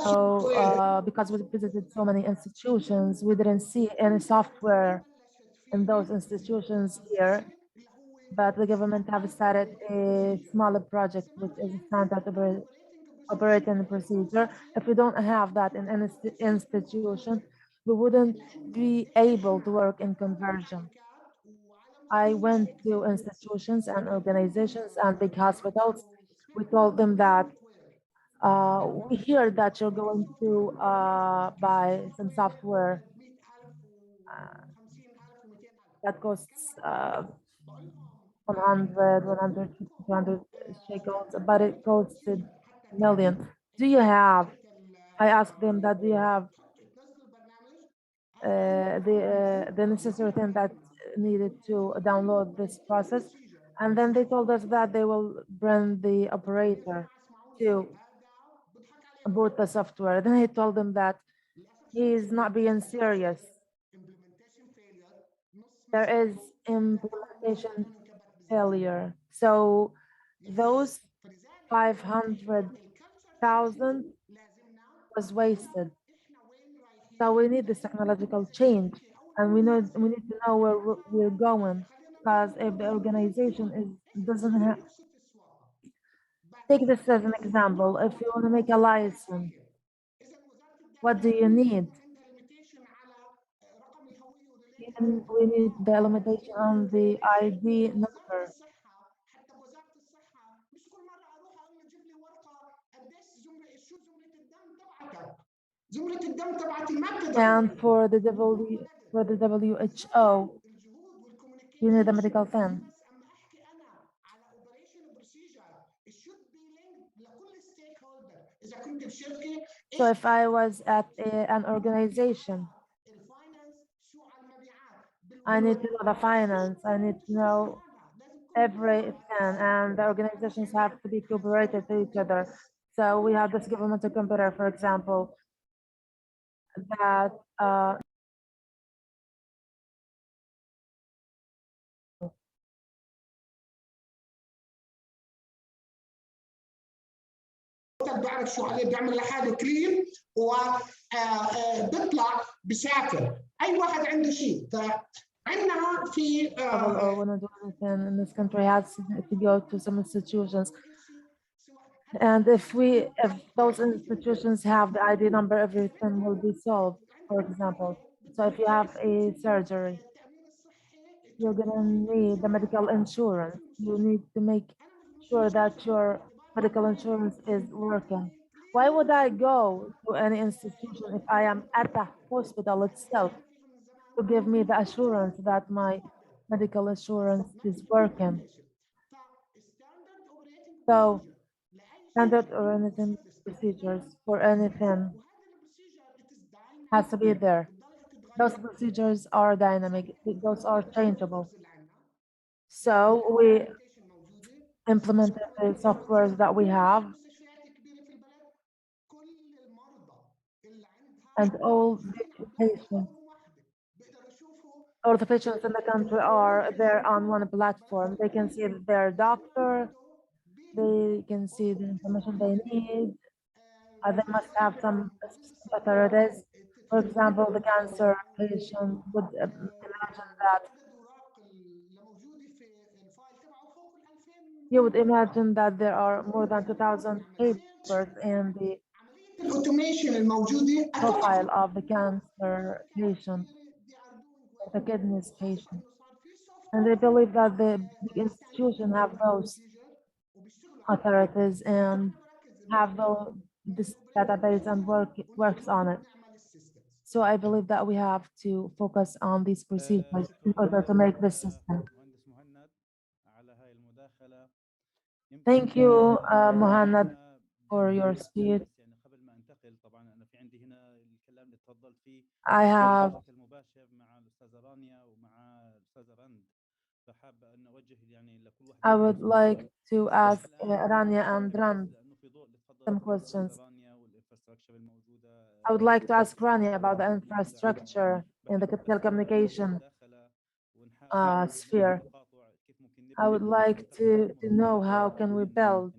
So because we visited so many institutions, we didn't see any software in those institutions here, but the government have started a smaller project, which is a standard operating procedure. If we don't have that in an institution, we wouldn't be able to work in conversion. I went to institutions and organizations and big hospitals. We told them that we hear that you're going to buy some software that costs 100, 150, 200 shekels, but it costed a million. Do you have, I asked them that, do you have the necessary thing that needed to download this process? And then they told us that they will bring the operator to boot the software. Then I told them that he's not being serious. There is implementation failure. So those 500,000 was wasted. So we need this technological change, and we need to know where we're going, because if the organization doesn't have, Take this as an example. If you want to make a license, what do you need? We need the limitation on the ID number. And for the WHO, you need a medical thing. So if I was at an organization, I need to know the finance, I need to know everything, and the organizations have to be cooperated to each other. So we have this governmental computer, for example, that بيعرف شو عليه، بيعمل لحاله كلين وبيطلع بسافر. اي واحد عنده شيء. فعندنا في or want to do anything in this country has to go to some institutions. And if those institutions have the ID number, everything will be solved, for example. So if you have a surgery, you're gonna need the medical insurance. You need to make sure that your medical insurance is working. Why would I go to any institution if I am at the hospital itself to give me the assurance that my medical insurance is working? So standard operating procedures for anything has to be there. Those procedures are dynamic, those are changeable. So we implemented the softwares that we have, and all the patients in the country are there on one platform. They can see their doctor, they can see the information they need. They must have some authorities. For example, the cancer patient would imagine that you would imagine that there are more than 2,000 papers in the profile of the cancer patient, the kidneys patient. And they believe that the institution have those authorities and have this database and works on it. So I believe that we have to focus on these procedures in order to make this system. Thank you, Muhannad, for your speech. I have I would like to ask Rania and Rand some questions. I would like to ask Rania about the infrastructure in the telecommunication sphere. I would like to know how can we build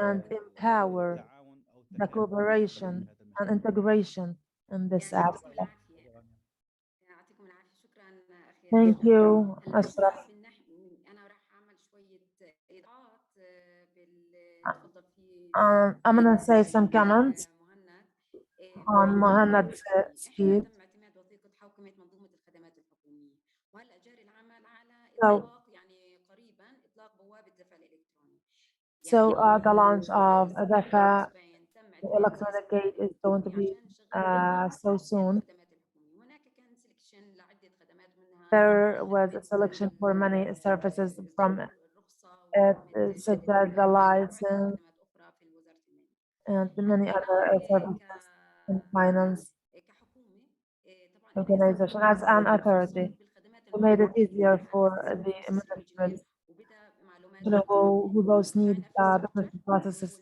and empower the cooperation and integration in this aspect. Thank you, Ashraf. I'm going to say some comments on Muhannad's speech. So the launch of DAFA, the electronic gate, is going to be so soon. There was a selection for many services from it, such as the license and many other services in finance organization. As an authority, we made it easier for the administrators to know who those need business processes.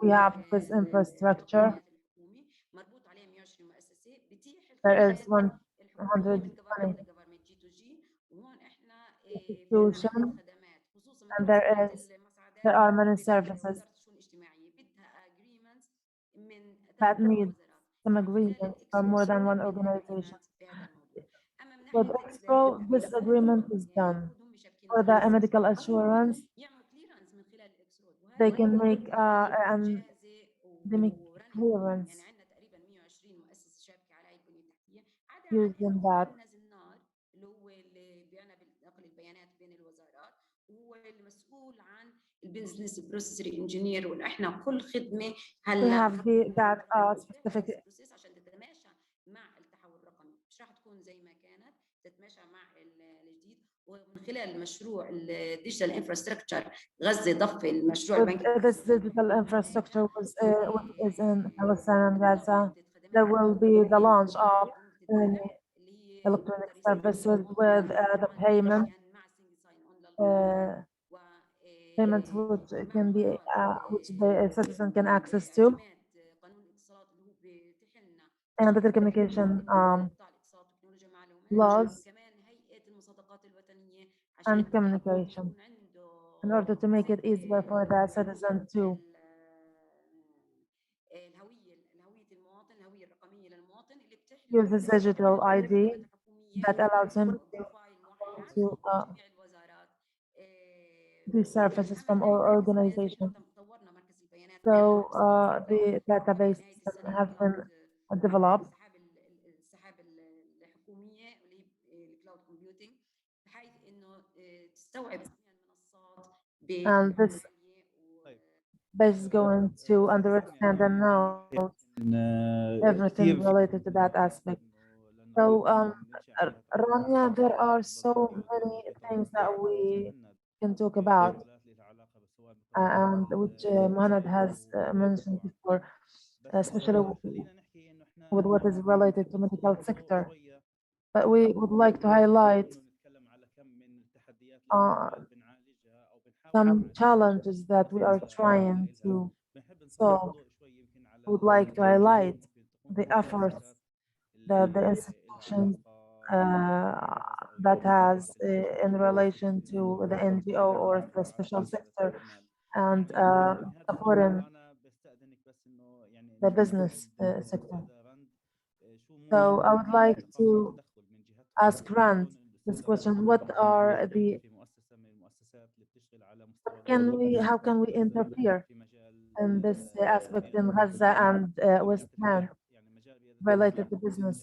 We have this infrastructure. There is 120 institution, and there are many services that need some agreements from more than one organization. With Expo, this agreement is done. For the medical assurance, they can make and they make clearance using that. اللي هو اللي بيعنى بنقل البيانات بين الوزارات، وهو المسؤول عن البزنس بروسيس انجينير، واحنا كل خدمه هلا that specific بروسيس عشان تتماشى مع التحول الرقمي، مش راح تكون زي ما كانت، تتماشى مع الجديد. ومن خلال مشروع الديجيتال انفراستراكشر غزه ضف المشروع البنكي. This digital infrastructure is in Palestine and Gaza. There will be the launch of electronic services with the payments which can be which the citizen can access to, and the telecommunication laws and communication in order to make it easier for the citizen to use his digital ID that allows him to do services from our organization. So the database system has been developed, and this base is going to understand and know everything related to that aspect. So Rania, there are so many things that we can talk about, and which Mohamed has mentioned before, especially with what is related to medical sector. But we would like to highlight some challenges that we are trying to solve. We would like to highlight the efforts that the institutions that has in relation to the NGO or the special sector and supporting the business sector. So I would like to ask Rand this question: what are the how can we interfere in this aspect in Gaza and West Bank related to business?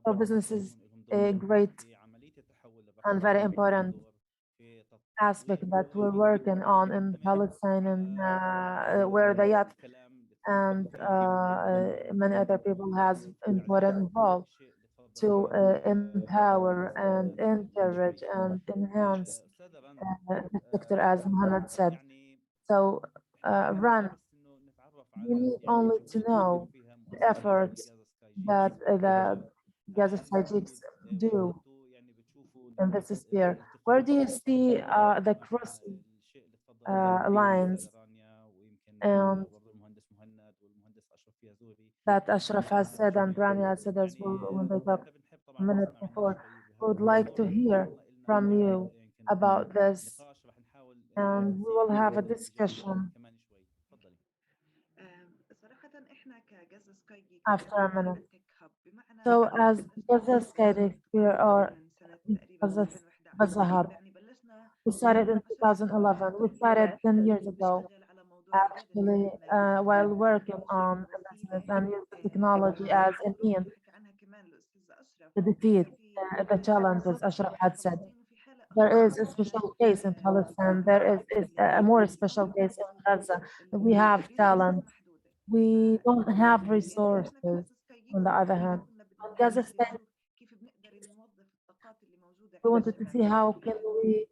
So business is a great and very important aspect that we're working on in Palestine, and where the youth and many other people has important involved to empower and encourage and enhance the sector, as Mohammed said. So Ran, you need only to know the efforts that the Gaza States do in this sphere. Where do you see the cross lines and that Ashraf has said and Rania has said as well when they talked a minute before? We would like to hear from you about this, and we will have a discussion after a minute. So as Gaza Sky we are Gaza Hub. We started in 2011. We started 10 years ago, actually, while working on business and use the technology as a means to defeat the challenges Ashraf had said. There is a special case in Palestine. There is a more special case in Gaza. We have talent. We don't have resources. On the other hand, on Gaza State, we wanted to see how can we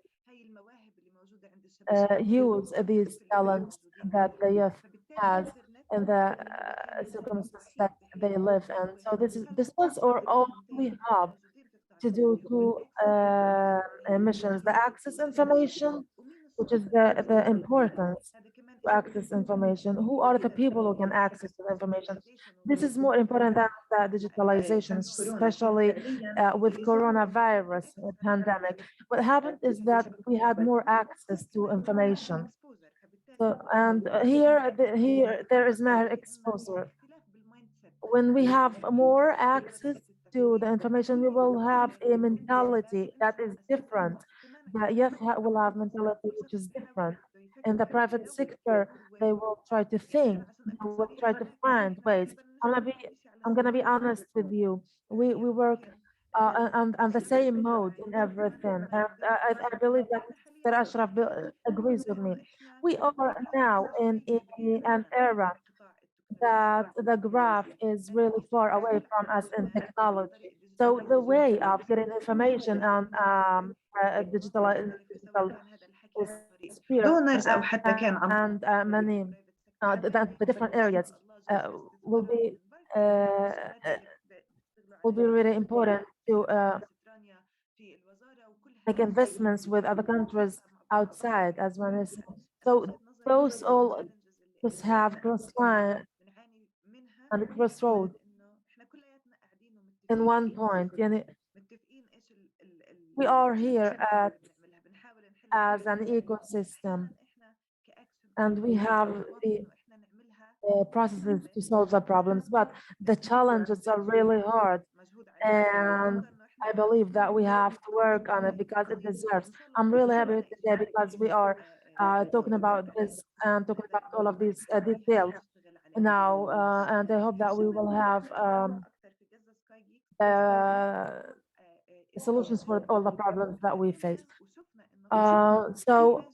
use these talents that the youth has in the circumstances that they live in. So this was our only hub to do two missions: the access information, which is the importance to access information. Who are the people who can access the information? This is more important than the digitalization, especially with coronavirus pandemic. What happened is that we had more access to information. So, and here there is more exposure. When we have more access to the information, we will have a mentality that is different. The youth will have mentality which is different. In the private sector, they will try to think, they will try to find ways. I'm gonna be honest with you. We work on the same mode in everything, and I believe that Mr. Ashraf agrees with me. We are now in an era that the graph is really far away from us in technology. So the way of getting information on digital sphere دونرز أو حتى كان عن and many the different areas will be really important to make investments with other countries outside, as one is. So those all just have cross line and crossroad in one point. يعني we are here as an ecosystem, and we have the processes to solve the problems, but the challenges are really hard, and I believe that we have to work on it because it deserves. I'm really happy today because we are talking about this and talking about all of these details now, and I hope that we will have solutions for all the problems that we face. So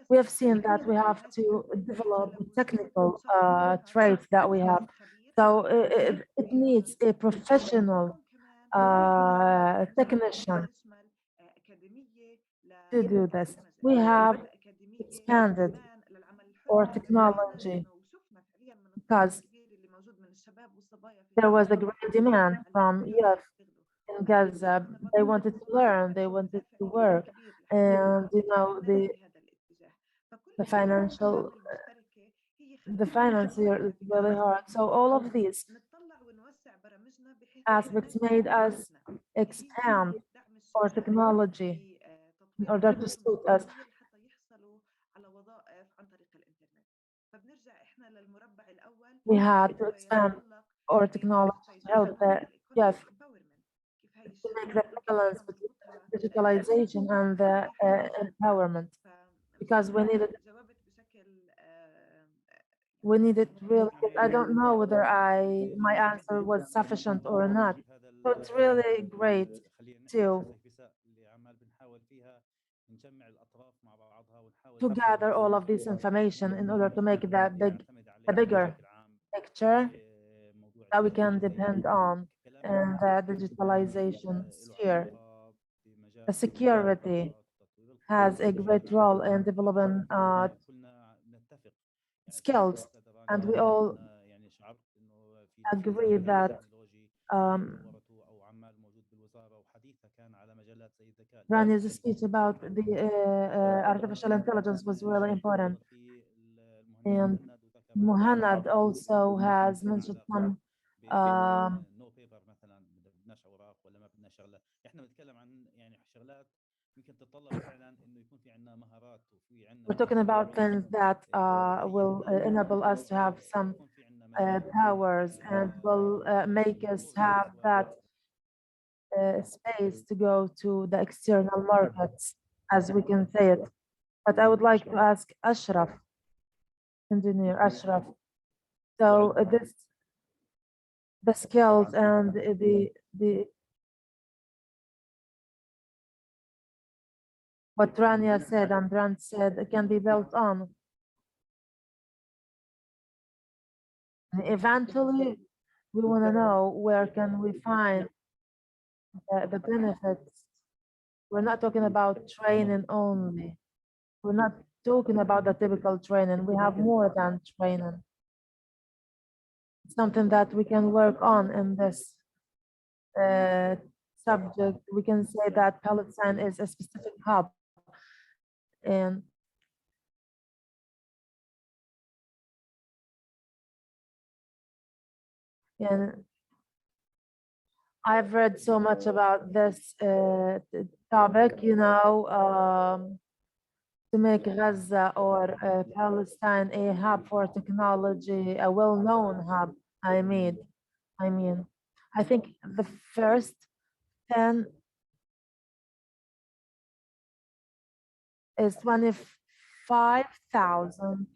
we have seen that we have to develop the technical traits that we have. So it needs a professional technician to do this. We have expanded our technology because there was a great demand from youth in Gaza. They wanted to learn, they wanted to work, and the financial, the finance here is really hard. So all of these aspects made us expand our technology in order to suit us. We had to expand our technology to help the youth to make the balance between digitalization and the empowerment, because we need it really. I don't know whether my answer was sufficient or not. So it's really great to gather all of this information in order to make the bigger picture that we can depend on in the digitalization sphere. The security has a great role in developing skills, and we all agree that Rani's speech about the artificial intelligence was really important. And Muhannad also has mentioned some we're talking about things that will enable us to have some powers and will make us have that space to go to the external markets, as we can say it. But I would like to ask Ashraf, engineer Ashraf. So the skills and the what Rania said and Rand said it can be built on. And eventually, we want to know where can we find the benefits. We're not talking about training only. We're not talking about the typical training. We have more than training. It's something that we can work on in this subject. We can say that Palestine is a specific hub. And I've read so much about this topic, to make Gaza or Palestine a hub for technology, a well-known hub, I mean. I mean, I think the first 10 is 25,000.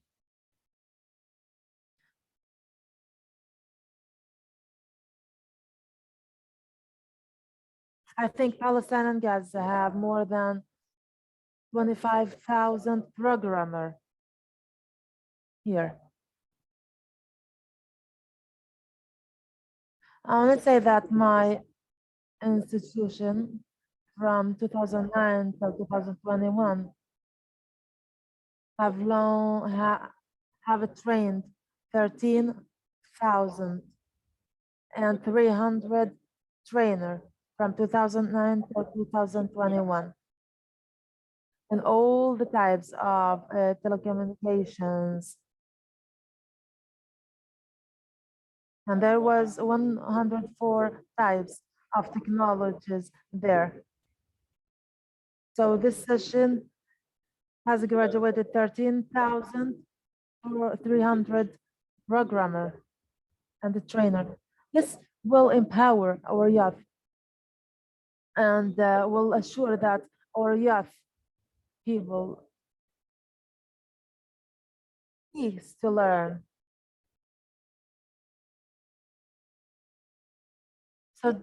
I think Palestine and Gaza have more than 25,000 programmer here. I want to say that my institution from 2009 till 2021 have trained 13,300 trainer from 2009 to 2021 in all the types of telecommunications. And there was 104 types of technologies there. So this session has graduated 13,300 programmer and the trainer. This will empower our youth and will assure that our youth people needs to learn. So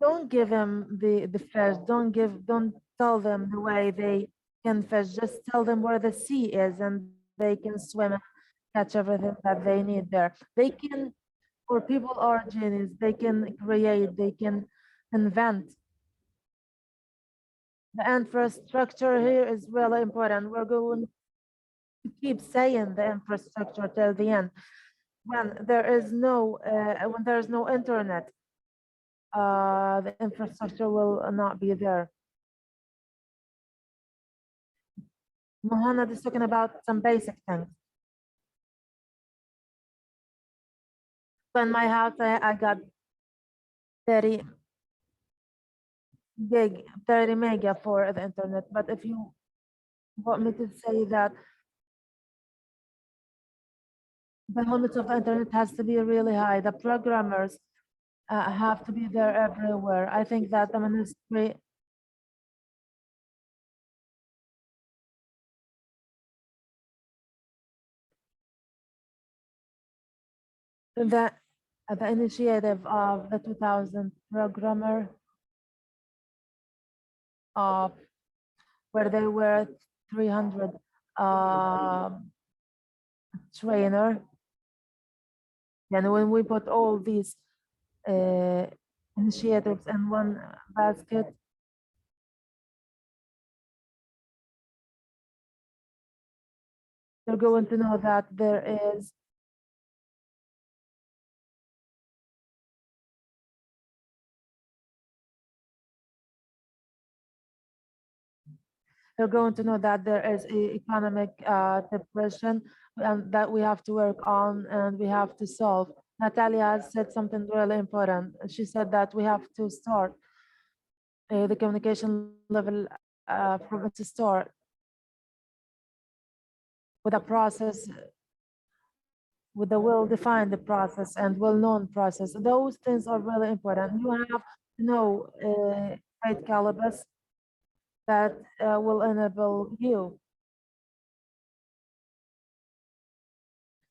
don't give them the fish, don't tell them the way they can fish, just tell them where the sea is and they can swim and catch everything that they need there. They can, or people are genius, they can create, they can invent. The infrastructure here is really important. We're going to keep saying the infrastructure till the end. When there is no internet, the infrastructure will not be there. Muhammad is talking about some basic things. So in my house, I got 30 mega for the internet. But if you want me to say that the limits of the internet has to be really high, the programmers have to be there everywhere. I think that the ministry the initiative of the 2000 programmer where there were 300 trainer, and when we put all these initiatives in one basket, you're going to know that you're going to know that there is economic depression and that we have to work on and we have to solve. Natalia has said something really important. She said that we have to start the communication level from its start with a process, with a well-defined process and well-known process. Those things are really important. You have to know great calibers that will enable you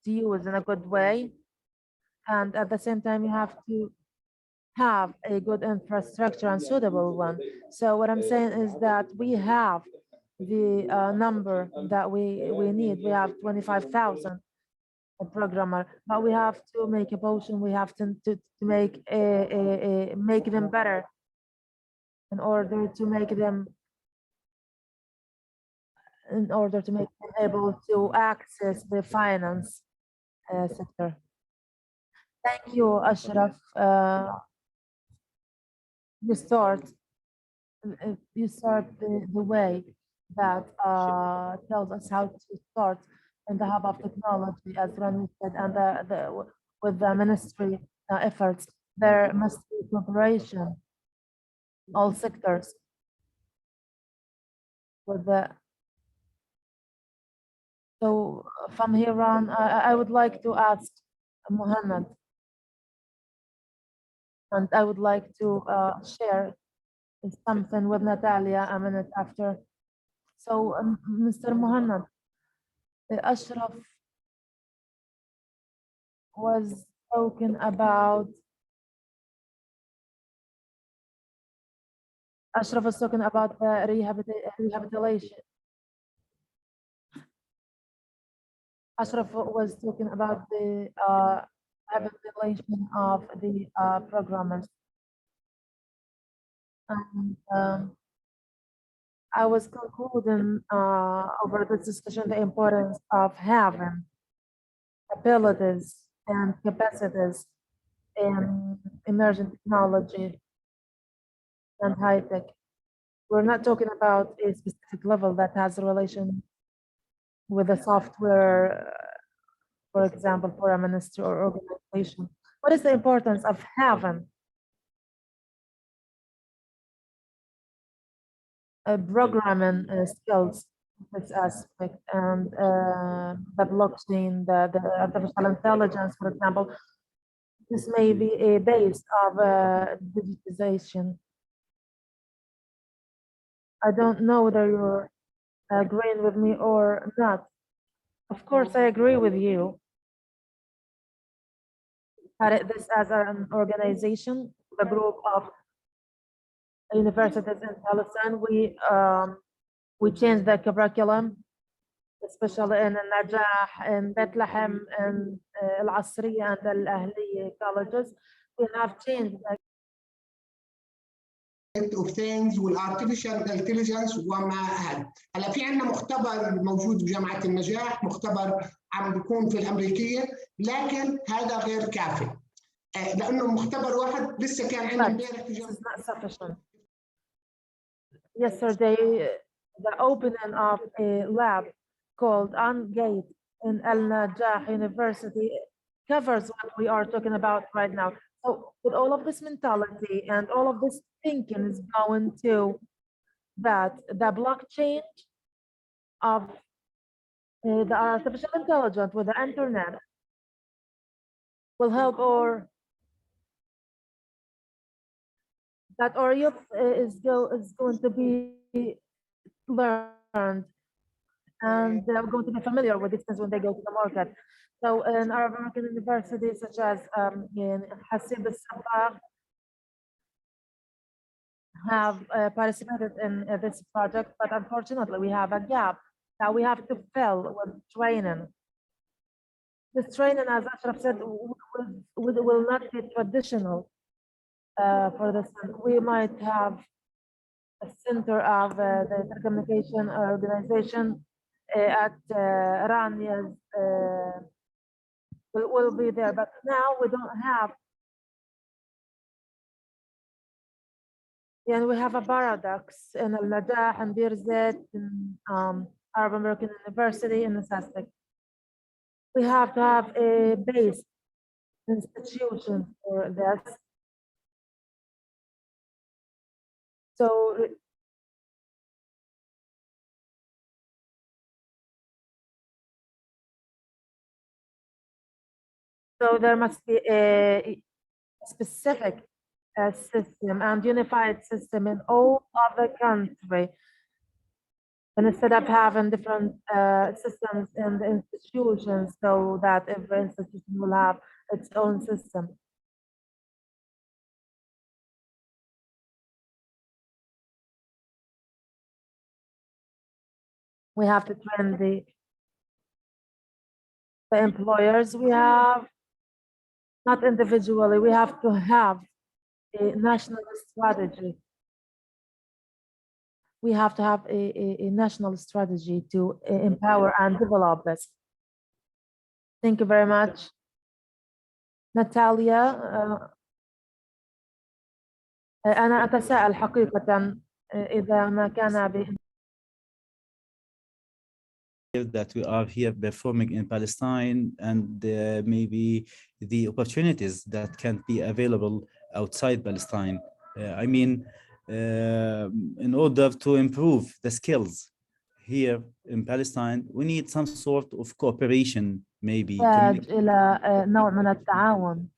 to use in a good way. And at the same time, you have to have a good infrastructure and suitable one. So what I'm saying is that we have the number that we need. We have 25,000 programmer, but we have to make a potion. We have to make them better in order to make them able to access the finance sector. Thank you, Ashraf. You start the way that tells us how to start in the hub of technology, as Rani said, and with the ministry efforts. There must be cooperation, all sectors. So from here on, I would like to ask Muhammad. And I would like to share something with Natalia a minute after. So, Mr. Muhammad, Ashraf was talking about the rehabilitation. Ashraf was talking about the rehabilitation of the programmers. And I was concluding over this discussion the importance of having abilities and capacities in emerging technology and high tech. We're not talking about a specific level that has a relation with the software, for example, for a ministry or organization. What is the importance of having programming skills, this aspect, and the blockchain, the artificial intelligence, for example? This may be a base of digitization. I don't know whether you're agreeing with me or not. Of course, I agree with you. But this as an organization, the group of universities in Palestine, we changed the curriculum, especially in Najah, in Bethlehem, and Al Asriya and Al Ahliya colleges. We have changed the of things والارتفيشال انتليجنس وما هذا. هلا في عندنا مختبر موجود بجامعه النجاح، مختبر عم بيكون في الامريكيه، لكن هذا غير كافي لانه مختبر واحد لسه كان عندنا امبارح في جامعه. Yesterday, the opening of a lab called Ungate in Al Najah University covers what we are talking about right now. So with all of this mentality and all of this thinking is going to that the blockchain of the artificial intelligence with the internet will help, or that our youth is going to be learned, and they're going to be familiar with these things when they go to the market. So in Arab American universities such as in Hasib al-Sabah have participated in this project, but unfortunately we have a gap that we have to fill with training. This training, as Ashraf said, will not be traditional for this. We might have a center of the telecommunication organization at Rania's will be there, but now we don't have. And we have a paradox in Al Najah and Birzeit, in Arab American University in this aspect. We have to have a base institution for this. So there must be a specific system and unified system in all of the country. And instead of having different systems in the institutions, so that every institution will have its own system. We have to train the employers. We have, not individually, we have to have a national strategy. We have to have a national strategy to empower and develop this. Thank you very much. Natalia, أنا أتساءل حقيقة إذا ما كان that we are here performing in Palestine, and maybe the opportunities that can be available outside Palestine. I mean, in order to improve the skills here in Palestine, we need some sort of cooperation, maybe. يحتاج إلى نوع من التعاون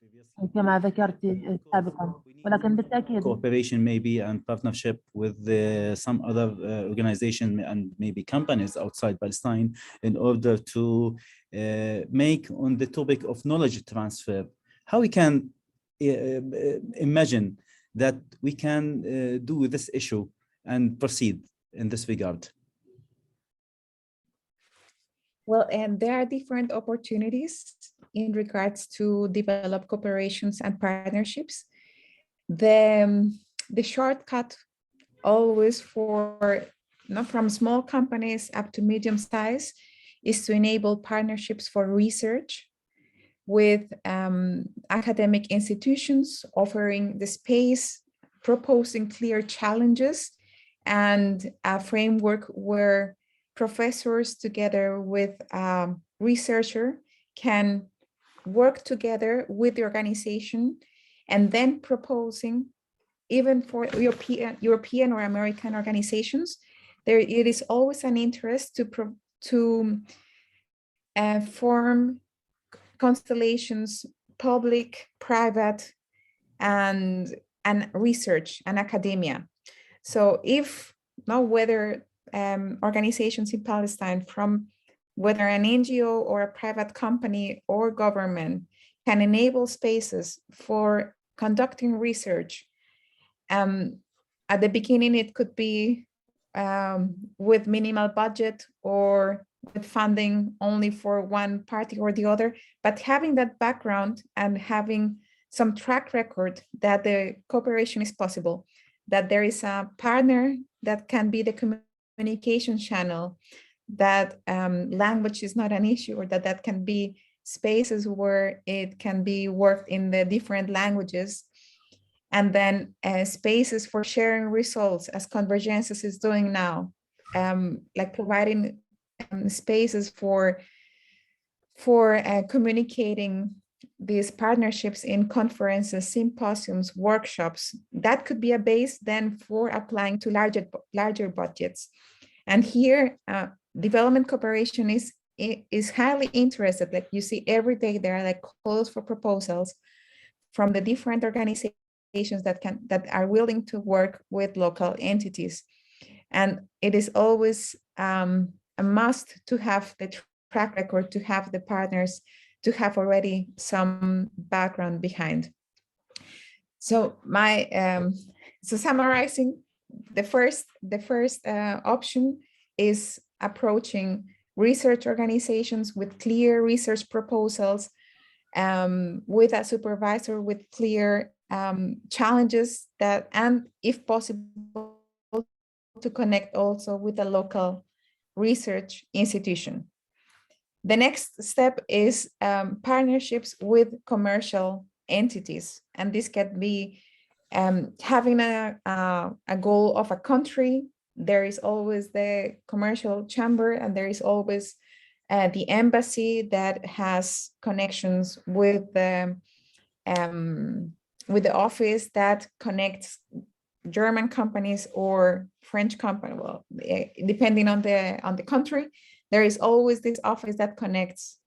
كما ذكرت سابقا، ولكن بالتأكيد cooperation maybe and partnership with some other organization and maybe companies outside Palestine in order to make on the topic of knowledge transfer. How we can imagine that we can do this issue and proceed in this regard? Well, and there are different opportunities in regards to develop cooperations and partnerships. The shortcut always for not from small companies up to medium size is to enable partnerships for research with academic institutions, offering the space, proposing clear challenges, and a framework where professors together with researcher can work together with the organization and then proposing, even for European or American organizations, it is always an interest to form constellations, public, private, and research and academia. So if now whether organizations in Palestine, from whether an NGO or a private company or government, can enable spaces for conducting research. At the beginning, it could be with minimal budget or with funding only for one party or the other, but having that background and having some track record that the cooperation is possible, that there is a partner that can be the communication channel, that language is not an issue, or that can be spaces where it can be worked in the different languages, and then spaces for sharing results, as Convergences is doing now, like providing spaces for communicating these partnerships in conferences, symposiums, workshops. That could be a base then for applying to larger budgets. And here, development cooperation is highly interested. Like you see every day, there are like calls for proposals from the different organizations that are willing to work with local entities. And it is always a must to have the track record, to have the partners, to have already some background behind. So summarizing, the first option is approaching research organizations with clear research proposals, with a supervisor with clear challenges that, and if possible, to connect also with a local research institution. The next step is partnerships with commercial entities, and this can be having a goal of a country. There is always the commercial chamber, and there is always the embassy that has connections with the office that connects German companies or French company. Well, depending on the country, there is always this office that connects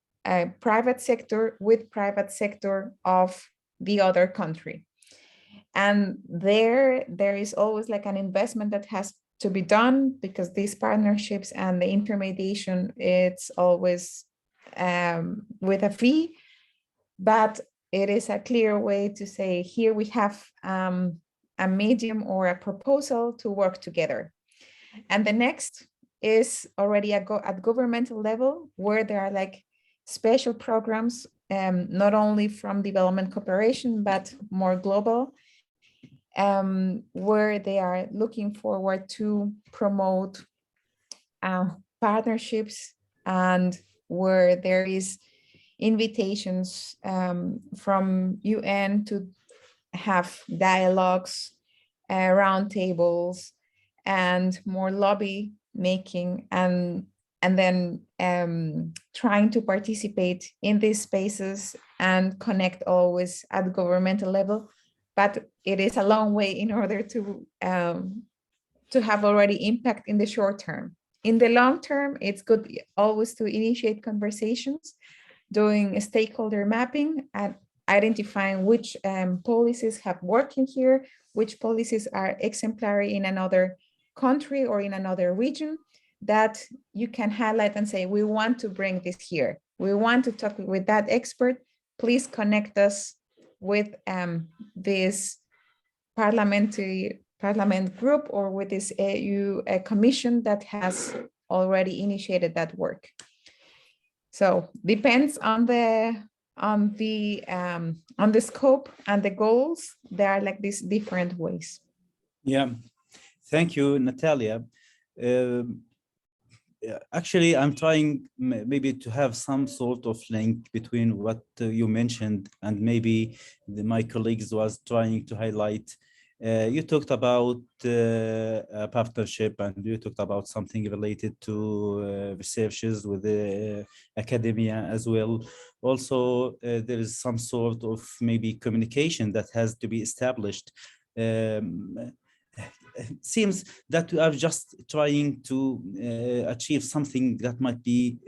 private sector with private sector of the other country. And there is always like an investment that has to be done, because these partnerships and the intermediation, it's always with a fee, but it is a clear way to say, here we have a medium or a proposal to work together. And the next is already at governmental level, where there are like special programs, not only from development cooperation, but more global, where they are looking forward to promote partnerships, and where there is invitations from UN to have dialogues, roundtables, and more lobby making, and then trying to participate in these spaces and connect always at governmental level. But it is a long way in order to have already impact in the short term. in the long term, it's good always to initiate conversations, doing stakeholder mapping and identifying which policies have worked in here, which policies are exemplary in another country or in another region that you can highlight and say, we want to bring this here. We want to talk with that expert. Please connect us with this parliament group or with this EU commission that has already initiated that work. So depends on the scope and the goals. There are like these different ways. Yeah, thank you, Natalia. Actually, I'm trying maybe to have some sort of link between what you mentioned and maybe my colleagues was trying to highlight. You talked about a partnership and you talked about something related to researches with the academia as well. Also, there is some sort of maybe communication that has to be established. It seems that we are just trying to achieve something that might be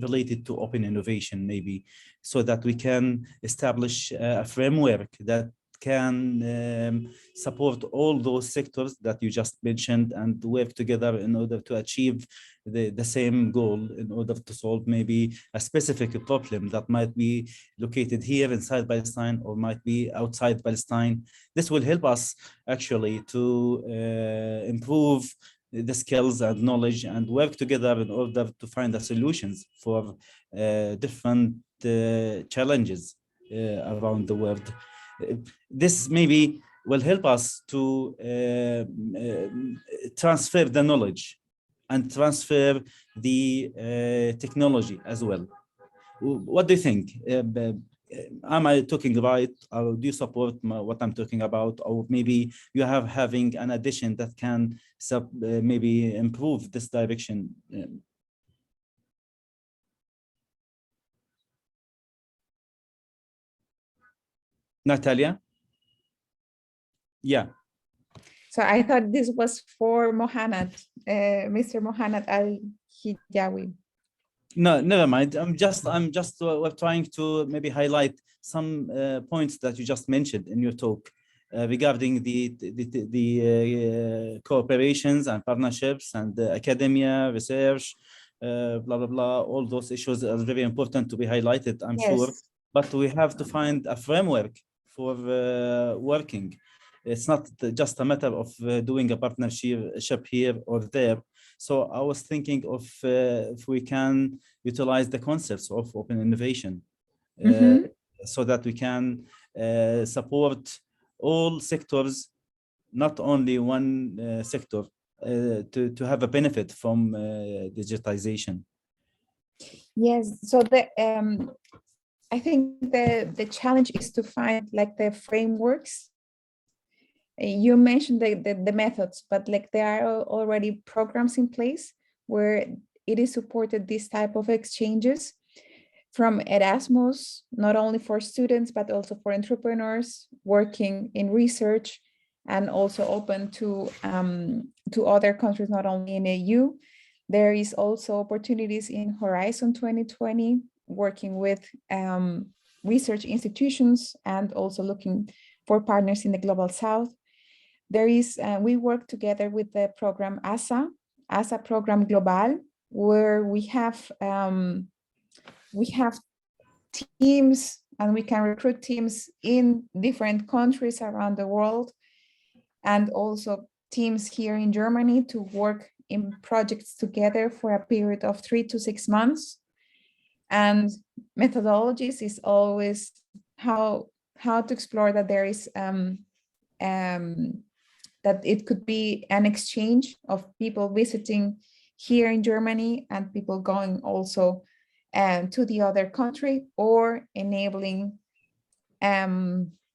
related to open innovation, maybe, so that we can establish a framework that can support all those sectors that you just mentioned and work together in order to achieve the same goal, in order to solve maybe a specific problem that might be located here inside Palestine or might be outside Palestine. This will help us actually to improve the skills and knowledge and work together in order to find the solutions for different challenges around the world. This maybe will help us to transfer the knowledge and transfer the technology as well. What do you think? Am I talking right? Or do you support what I'm talking about? Or maybe you have having an addition that can maybe improve this direction? Natalia? Yeah. So I thought this was for Mohanad, Mr. Mohanad Al-Hijawi. No, never mind. I'm just we're trying to maybe highlight some points that you just mentioned in your talk regarding the cooperations and partnerships and academia, research, blah, blah, blah. All those issues are very important to be highlighted, I'm sure. But we have to find a framework for working. It's not just a matter of doing a partnership here or there. So I was thinking of if we can utilize the concepts of open innovation so that we can support all sectors, not only one sector, to have a benefit from digitization. Yes, so I think the challenge is to find like the frameworks. You mentioned the methods, but like there are already programs in place where it is supported this type of exchanges from Erasmus, not only for students, but also for entrepreneurs working in research and also open to other countries, not only in EU. There is also opportunities in Horizon 2020, working with research institutions and also looking for partners in the Global South. There is, we work together with the program ASA Program Global, where we have teams and we can recruit teams in different countries around the world, and also teams here in Germany to work in projects together for a period of 3 to 6 months. And methodologies is always how to explore that there is that it could be an exchange of people visiting here in Germany and people going also to the other country, or enabling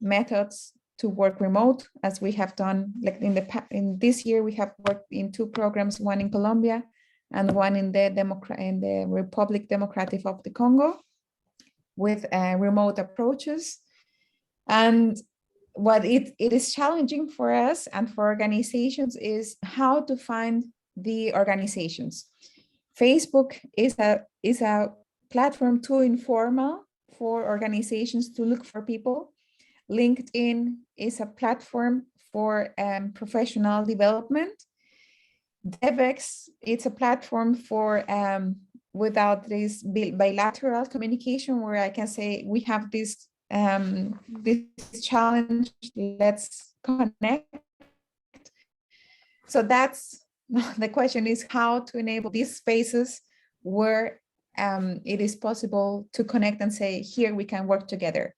methods to work remote, as we have done. Like in this year, we have worked in 2 programs, one in Colombia and one in the Republic Democratic of the Congo, with remote approaches. And what it is challenging for us and for organizations is how to find the organizations. Facebook is a platform too informal for organizations to look for people. LinkedIn is a platform for professional development. DevX, it's a platform for without this bilateral communication, where I can say we have this challenge, let's connect. So that's the question, is how to enable these spaces where it is possible to connect and say, here we can work together.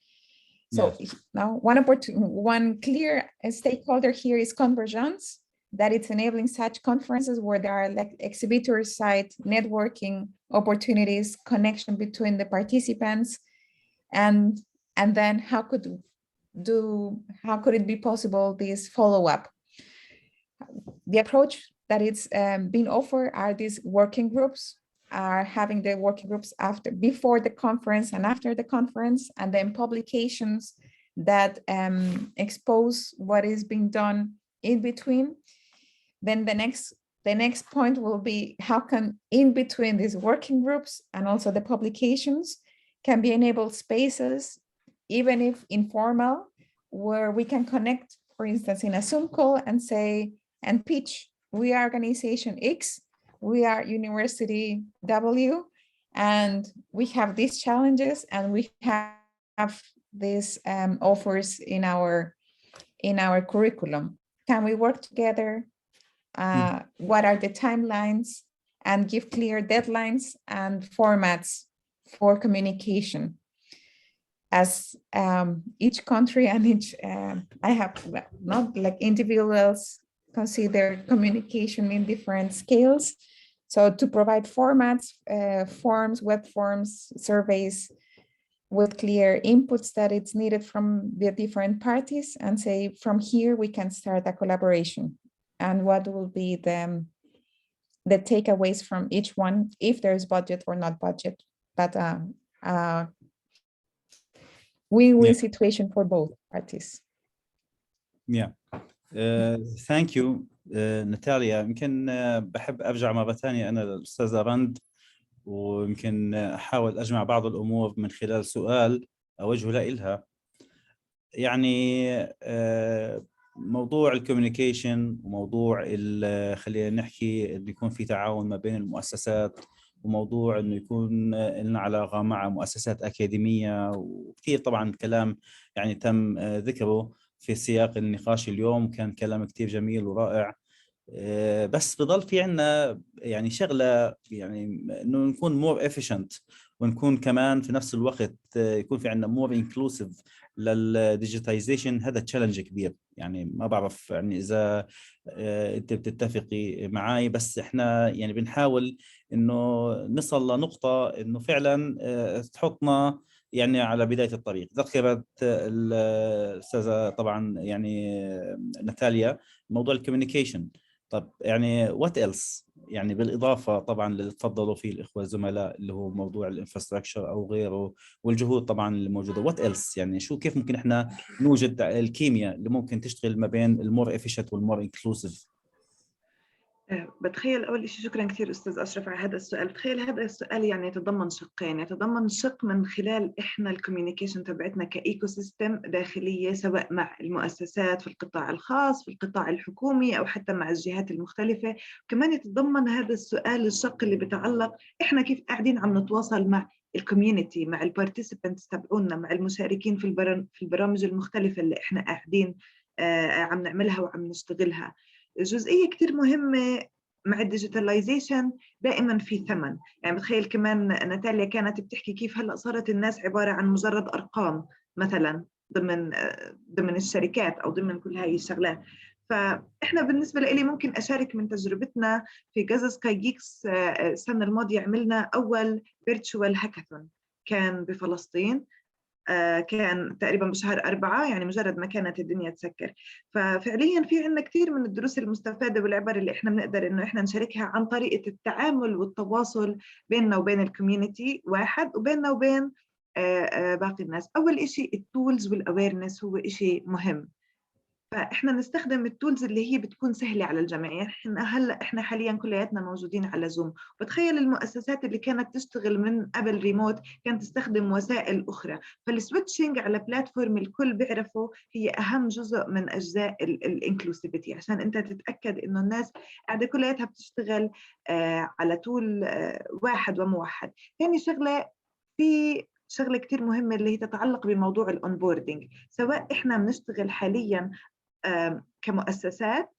So yes. Now one clear stakeholder here is convergence, that it's enabling such conferences where there are like exhibitor site networking opportunities, connection between the participants, and then how could it be possible this follow-up? The approach that it's being offered are these working groups, are having the working groups before the conference and after the conference, and then publications that expose what is being done in between. Then the next point will be how can in between these working groups and also the publications can be enabled spaces, even if informal, where we can connect, for instance, in a Zoom call and say, and pitch, we are organization X, we are University W, and we have these challenges and we have these offers in our curriculum. Can we work together? What are the timelines? And give clear deadlines and formats for communication. As each country and each, I have not like individuals consider communication in different scales. So to provide formats, forms, web forms, surveys with clear inputs that it's needed from the different parties, and say, from here we can start a collaboration. And what will be the takeaways from each one, if there's budget or not budget, but win-win situation for both parties. Yeah. Thank you ناتاليا. يمكن بحب أرجع مرة ثانية أنا الأستاذة رند، ويمكن أحاول أجمع بعض الأمور من خلال سؤال أوجهه لها. يعني موضوع الكوميونيكيشن وموضوع خلينا نحكي إنه يكون في تعاون ما بين المؤسسات، وموضوع إنه يكون لنا علاقة مع مؤسسات أكاديمية، وكثير طبعا كلام يعني تم ذكره في سياق النقاش اليوم، كان كلام كتير جميل ورائع. بس بضل في عنا يعني شغلة، يعني إنه نكون more efficient، ونكون كمان في نفس الوقت يكون في عنا more inclusive للديجيتايزيشن. هذا تشالنج كبير، يعني ما بعرف يعني إذا أنت بتتفقي معي، بس إحنا يعني بنحاول إنه نصل لنقطة إنه فعلا تحطنا يعني على بداية الطريق. ذكرت الأستاذة طبعا يعني ناتاليا موضوع الكوميونيكيشن. طب يعني وات إلس، يعني بالإضافة طبعا اللي تفضلوا فيه الإخوة الزملاء اللي هو موضوع الانفراستراكشر أو غيره، والجهود طبعا اللي موجودة، وات إلس يعني شو كيف ممكن إحنا نوجد الكيمياء اللي ممكن تشتغل ما بين المور إفيشنت والمور إنكلوسيف؟ بتخيل أول شيء، شكرا كثير أستاذ أشرف على هذا السؤال. بتخيل هذا السؤال يعني يتضمن شقين، يتضمن شق من خلال إحنا الكوميونيكيشن تبعتنا كإيكو سيستم داخلية، سواء مع المؤسسات في القطاع الخاص، في القطاع الحكومي، أو حتى مع الجهات المختلفة. كمان يتضمن هذا السؤال الشق اللي بيتعلق إحنا كيف قاعدين عم نتواصل مع الكوميونتي، مع البارتيسيبنتس تبعونا، مع المشاركين في البرامج المختلفة اللي إحنا قاعدين عم نعملها وعم نشتغلها. جزئية كتير مهمة مع الديجيتاليزيشن، دائما في ثمن. يعني بتخيل كمان ناتاليا كانت بتحكي كيف هلأ صارت الناس عبارة عن مجرد أرقام مثلا ضمن الشركات أو ضمن كل هاي الشغلات. فإحنا بالنسبة لي ممكن أشارك من تجربتنا في غازا سكاي جيكس. السنة الماضية عملنا أول فيرتشوال هاكاثون، كان بفلسطين، كان تقريبا بشهر 4، يعني مجرد ما كانت الدنيا تسكر. ففعليا في عندنا كثير من الدروس المستفادة والعبر اللي احنا بنقدر انه احنا نشاركها عن طريقة التعامل والتواصل بيننا وبين الكوميونتي واحد، وبيننا وبين باقي الناس. اول اشي التولز والاويرنس هو اشي مهم. فاحنا نستخدم التولز اللي هي بتكون سهله على الجميع. يعني احنا حاليا كلياتنا موجودين على زوم. بتخيل المؤسسات اللي كانت تشتغل من قبل ريموت كانت تستخدم وسائل اخرى. فالسويتشنج على بلاتفورم الكل بيعرفه هي اهم جزء من اجزاء الانكلوسيفيتي، عشان انت تتاكد انه الناس قاعده كلياتها بتشتغل على تول واحد وموحد. ثاني شغله، في شغله كثير مهمه اللي هي تتعلق بموضوع الاونبوردنج، سواء احنا بنشتغل حاليا كمؤسسات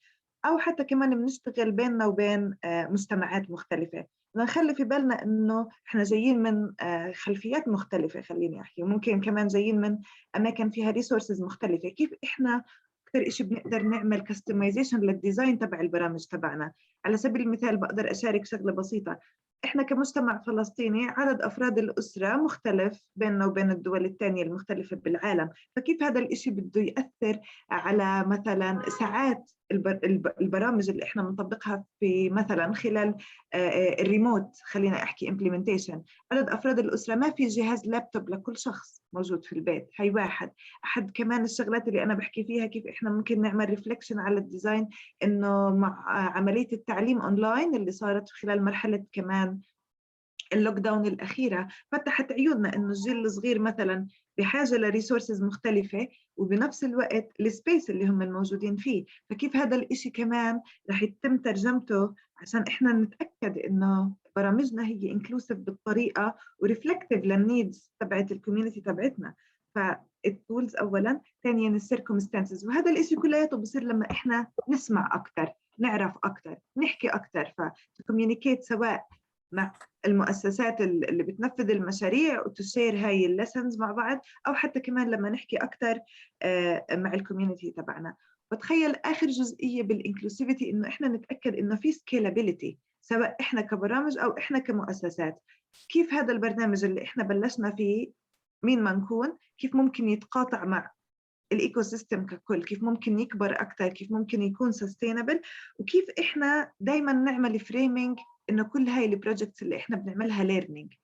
أو حتى كمان بنشتغل بيننا وبين مجتمعات مختلفة. نخلي في بالنا إنه إحنا جايين من خلفيات مختلفة، خليني أحكي، وممكن كمان جايين من أماكن فيها ريسورسز مختلفة. كيف إحنا أكثر إشي بنقدر نعمل كستمايزيشن للديزاين تبع البرامج تبعنا؟ على سبيل المثال بقدر أشارك شغلة بسيطة. إحنا كمجتمع فلسطيني عدد أفراد الأسرة مختلف بيننا وبين الدول الثانية المختلفة بالعالم. فكيف هذا الإشي بده يأثر على مثلا ساعات البرامج اللي احنا بنطبقها في مثلا خلال الريموت؟ خلينا احكي امبلمنتيشن. عدد افراد الاسره ما في جهاز لابتوب لكل شخص موجود في البيت، هي واحد. احد كمان الشغلات اللي انا بحكي فيها كيف احنا ممكن نعمل ريفليكشن على الديزاين، انه مع عمليه التعليم اونلاين اللي صارت خلال مرحله كمان اللوك داون الأخيرة، فتحت عيوننا إنه الجيل الصغير مثلا بحاجة لريسورسز مختلفة، وبنفس الوقت السبيس اللي هم الموجودين فيه. فكيف هذا الإشي كمان رح يتم ترجمته عشان إحنا نتأكد إنه برامجنا هي انكلوسيف بالطريقة وريفلكتيف للنيدز تبعت الكوميونتي تبعتنا. فالتولز أولا، ثانيا السيركمستانسز. وهذا الإشي كلياته بصير لما إحنا نسمع أكثر، نعرف أكثر، نحكي أكثر، فتكوميونيكيت سواء مع المؤسسات اللي بتنفذ المشاريع وتشير هاي الليسنز مع بعض، أو حتى كمان لما نحكي أكثر مع الكوميونتي تبعنا. بتخيل آخر جزئية بالإنكلوسيفيتي إنه إحنا نتأكد إنه في سكيلابيليتي، سواء إحنا كبرامج أو إحنا كمؤسسات. كيف هذا البرنامج اللي إحنا بلشنا فيه مين ما نكون، كيف ممكن يتقاطع مع الايكو سيستم ككل، كيف ممكن يكبر اكثر، كيف ممكن يكون سستينبل، وكيف احنا دائما نعمل فريمينج انه كل هاي البروجكتس اللي احنا بنعملها ليرنينج.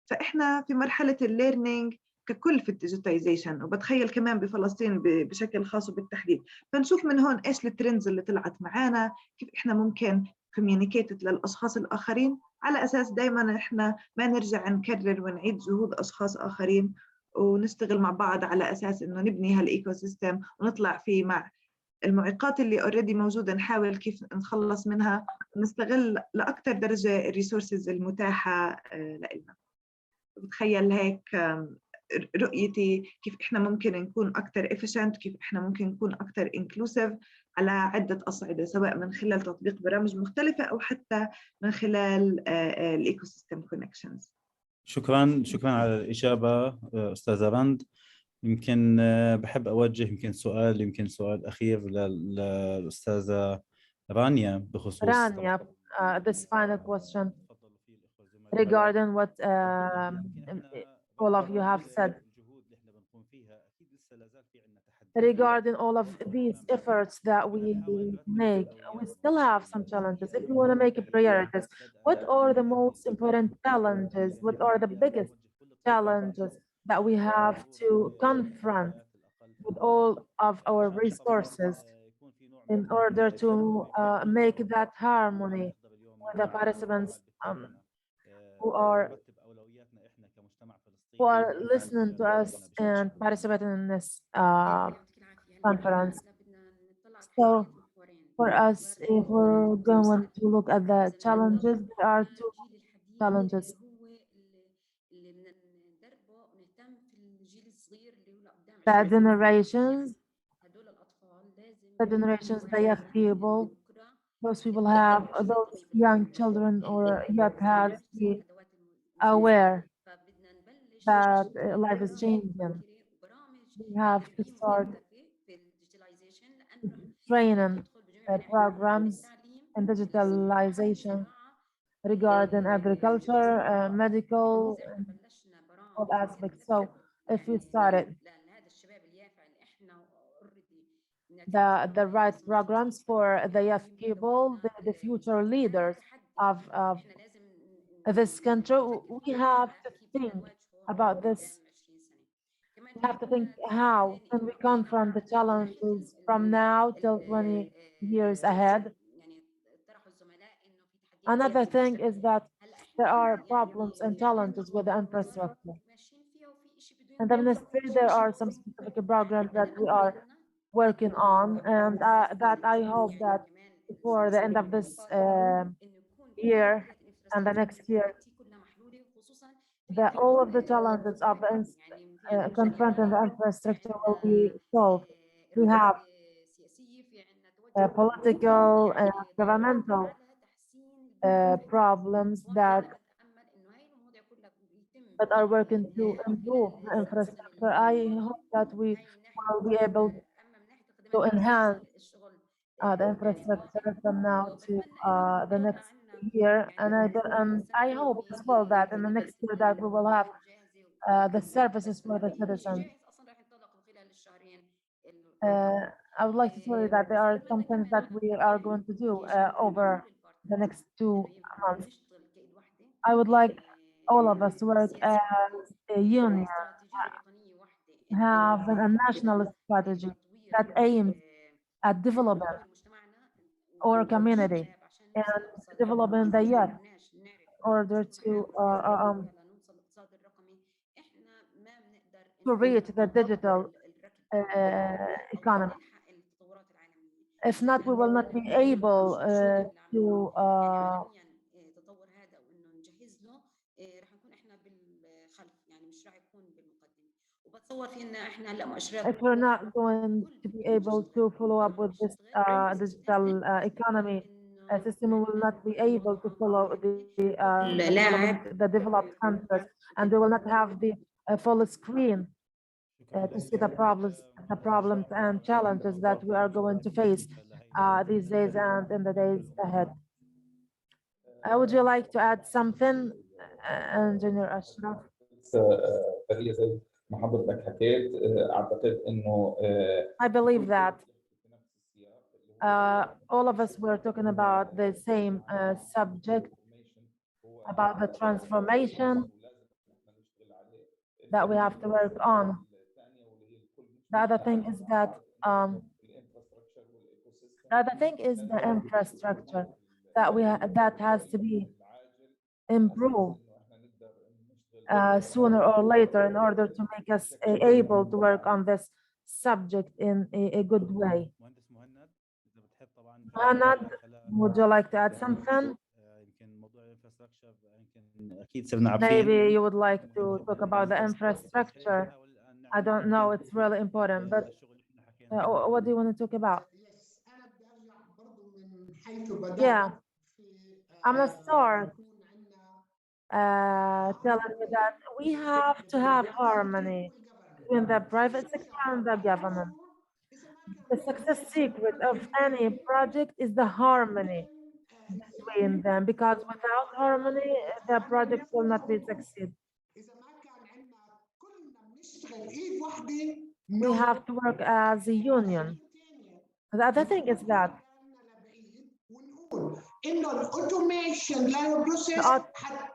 فاحنا في مرحله الليرنينج ككل في الديجيتايزيشن، وبتخيل كمان بفلسطين بشكل خاص وبالتحديد. فنشوف من هون ايش الترندز اللي طلعت معانا، كيف احنا ممكن كوميونيكيت للاشخاص الاخرين، على اساس دائما احنا ما نرجع نكرر ونعيد جهود اشخاص اخرين، ونشتغل مع بعض على اساس انه نبني هالايكو سيستم ونطلع فيه مع المعيقات اللي اوريدي موجوده، نحاول كيف نتخلص منها ونستغل لاكثر درجه الريسورسز المتاحه لنا. بتخيل هيك رؤيتي كيف احنا ممكن نكون اكثر efficient، كيف احنا ممكن نكون اكثر inclusive على عده اصعده، سواء من خلال تطبيق برامج مختلفه او حتى من خلال الايكو سيستم كونكشنز. شكرا على الإجابة أستاذة رند. يمكن بحب أوجه يمكن سؤال أخير للأستاذة رانيا بخصوص Rania, this final question regarding what all of you have said. Regarding all of these efforts that we make, we still have some challenges. If you want to make priorities, what are the most important challenges? What are the biggest challenges that we have to confront with all of our resources in order to make that harmony with the participants who are listening to us and participating in this conference? So for us, if we're going to look at the challenges, there are two challenges. The generations, the young people, those people have, those young children or youth has to be aware that life is changing. We have to start training programs and digitalization regarding agriculture, medical, and all aspects. So if we started the right programs for the young people, the future leaders of this country, we have to think about this We have to think, how can we confront the challenges from now till 20 years ahead? Another thing is that there are problems and challenges with the infrastructure. In the ministry, there are some specific programs that we are working on, and that I hope that before the end of this year and the next year, that all of the challenges of the confronting the infrastructure will be solved. We have political and governmental problems that are working to improve the infrastructure. I hope that we will be able to enhance the infrastructure from now to the next year. And I hope as well that in the next year that we will have the services for the citizens. I would like to tell you that there are some things that we are going to do over the next 2 months. I would like all of us to work as a union, have a national strategy that aims at developing our community and developing the youth in order to reach the digital economy. If not, we will not be able to if we're not going to be able to follow up with this digital economy system, we will not be able to follow the developed countries, and we will not have the full screen to see the problems and challenges that we are going to face these days and in the days ahead. Would you like to add something, Engineer Ashraf? فهي زي ما حضرتك حكيت اعتقد انه I believe that all of us were talking about the same subject, about the transformation that we have to work on. The other thing is that the infrastructure that has to be improved sooner or later in order to make us able to work on this subject in a good way. Muhammad, would you like to add something? Maybe you would like to talk about the infrastructure. I don't know, it's really important, but what do you want to talk about? Yeah, I'm gonna start telling you that we have to have harmony between the private sector and the government. The success secret of any project is the harmony between them, because without harmony, the project will not be succeed. We have to work as a union. The other thing is that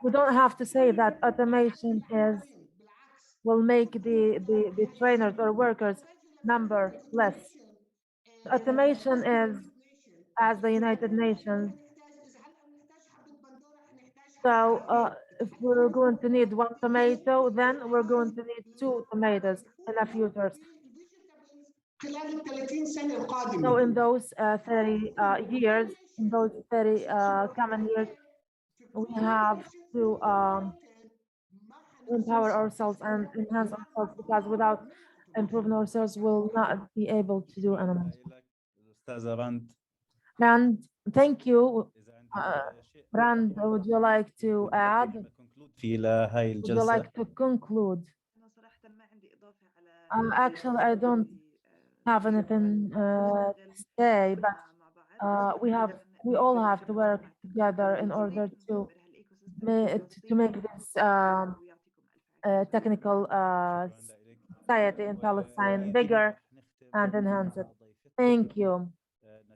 we don't have to say that automation will make the trainers or workers number less. Automation is, as the United Nations. So if we're going to need 1 tomato, then we're going to need 2 tomatoes in the future. So in those 30 years, in those 30 coming years, we have to empower ourselves and enhance ourselves, because without improving ourselves, we'll not be able to do anything. And thank you. Rand, would you like to add? Would you like to conclude? Actually, I don't have anything to say, but we all have to work together in order to make this technical society in Palestine bigger and enhance it. Thank you.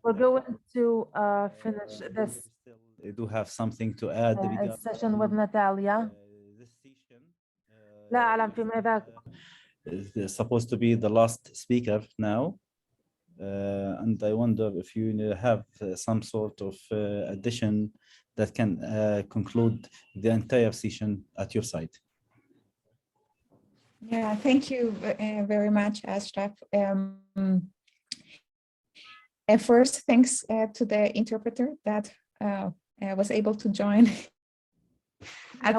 We're going to finish this session with Natalia. لا أعلم في ماذا is supposed to be the last speaker now. And I wonder if you have some sort of addition that can conclude the entire session at your side. Yeah, thank you very much, Ashraf. First, thanks to the interpreter that was able to join. It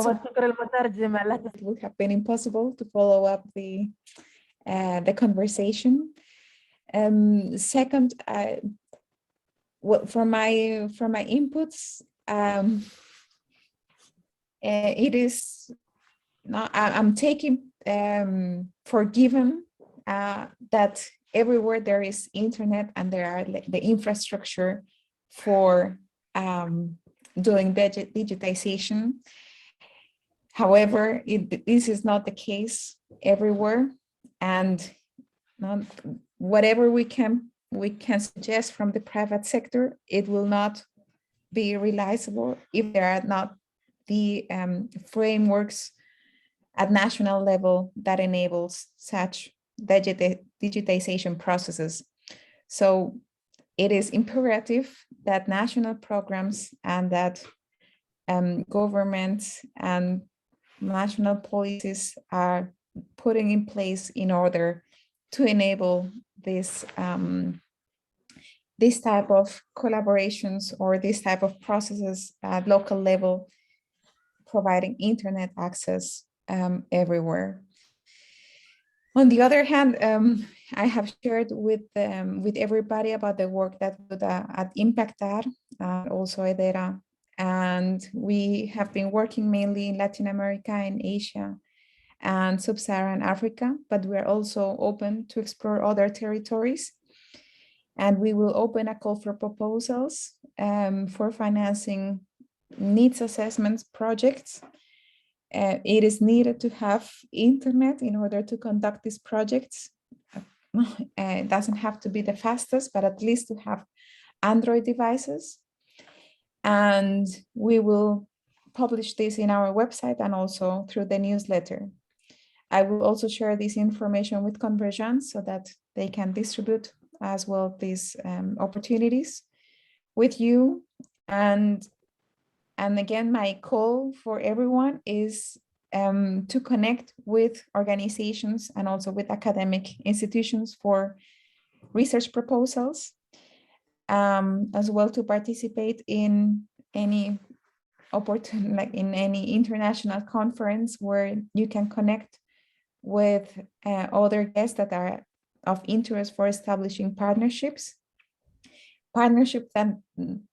would have been impossible to follow up the conversation. Second, well, from my inputs, it is not, I'm taking for given that everywhere there is internet and there are the infrastructure for doing digitization. However, this is not the case everywhere, and whatever we can suggest from the private sector, it will not be realizable if there are not the frameworks at national level that enables such digitization processes. So it is imperative that national programs and that governments and national policies are putting in place in order to enable this this type of collaborations or this type of processes at local level, providing internet access everywhere. On the other hand, I have shared with everybody about the work that we do at Impactar, also EDERA, and we have been working mainly in Latin America and Asia and Sub-Saharan Africa, but we're also open to explore other territories. And we will open a call for proposals for financing needs assessments projects. It is needed to have internet in order to conduct these projects. It doesn't have to be the fastest, but at least to have Android devices. And we will publish this in our website and also through the newsletter. I will also share this information with Convergence so that they can distribute as well these opportunities with you. And again, my call for everyone is to connect with organizations and also with academic institutions for research proposals, as well to participate in any opportunity, like in any international conference where you can connect with other guests that are of interest for establishing partnerships. Partnerships that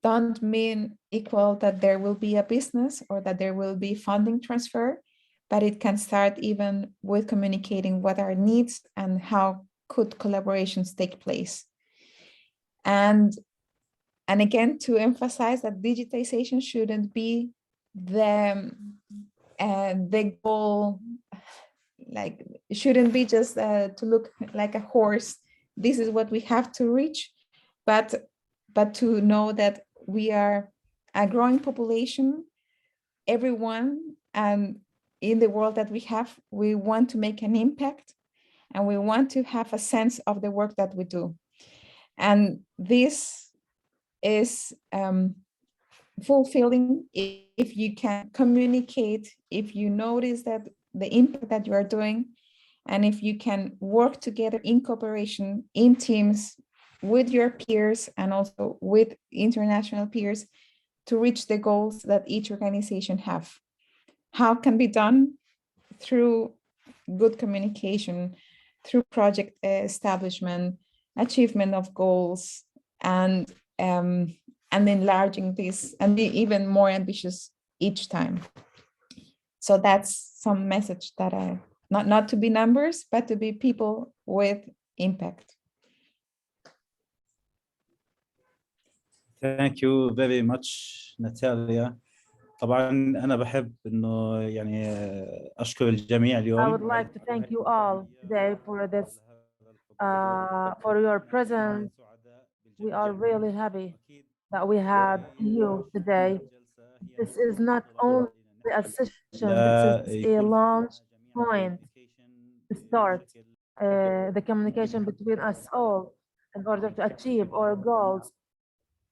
don't mean equal that there will be a business or that there will be funding transfer, but it can start even with communicating what are needs and how could collaborations take place. And again, to emphasize that digitization shouldn't be the goal, like it shouldn't be just to look like a horse. This is what we have to reach, but to know that we are a growing population, everyone, and in the world that we have, we want to make an impact and we want to have a sense of the work that we do. And this is fulfilling if you can communicate, if you notice that the impact that you are doing, and if you can work together in cooperation, in teams, with your peers and also with international peers to reach the goals that each organization have. How can be done? Through good communication, through project establishment, achievement of goals, and enlarging this and be even more ambitious each time. So that's some message that I, not to be numbers, but to be people with impact. Thank you very much, Natalia. طبعا أنا بحب إنه يعني أشكر الجميع اليوم. I would like to thank you all today for this, for your presence. We are really happy that we had you today. This is not only a session, this is a launch point start the communication between us all in order to achieve our goals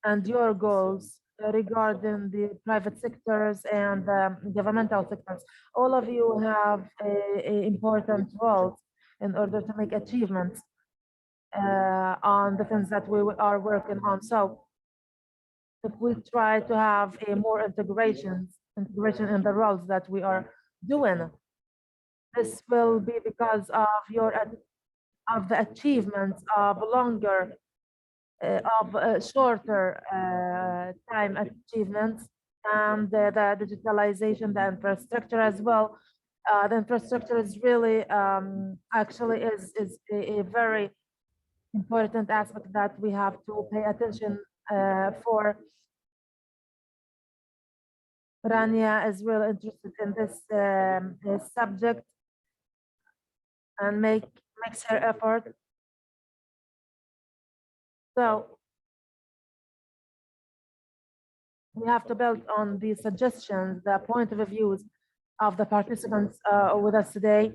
and your goals regarding the private sectors and governmental sectors. All of you have important roles in order to make achievements on the things that we are working on. So if we try to have a more integration in the roles that we are doing, this will be because of the achievements of longer shorter time achievements, and the digitalization, the infrastructure as well. The infrastructure is really actually is a very important aspect that we have to pay attention for. Rania is really interested in this subject and makes her effort. So we have to build on the suggestions, the point of views of the participants with us today,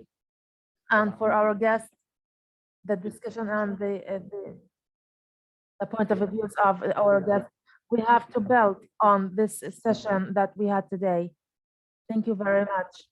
and for our guests, the discussion and the point of views of our guests. We have to build on this session that we had today. Thank you very much.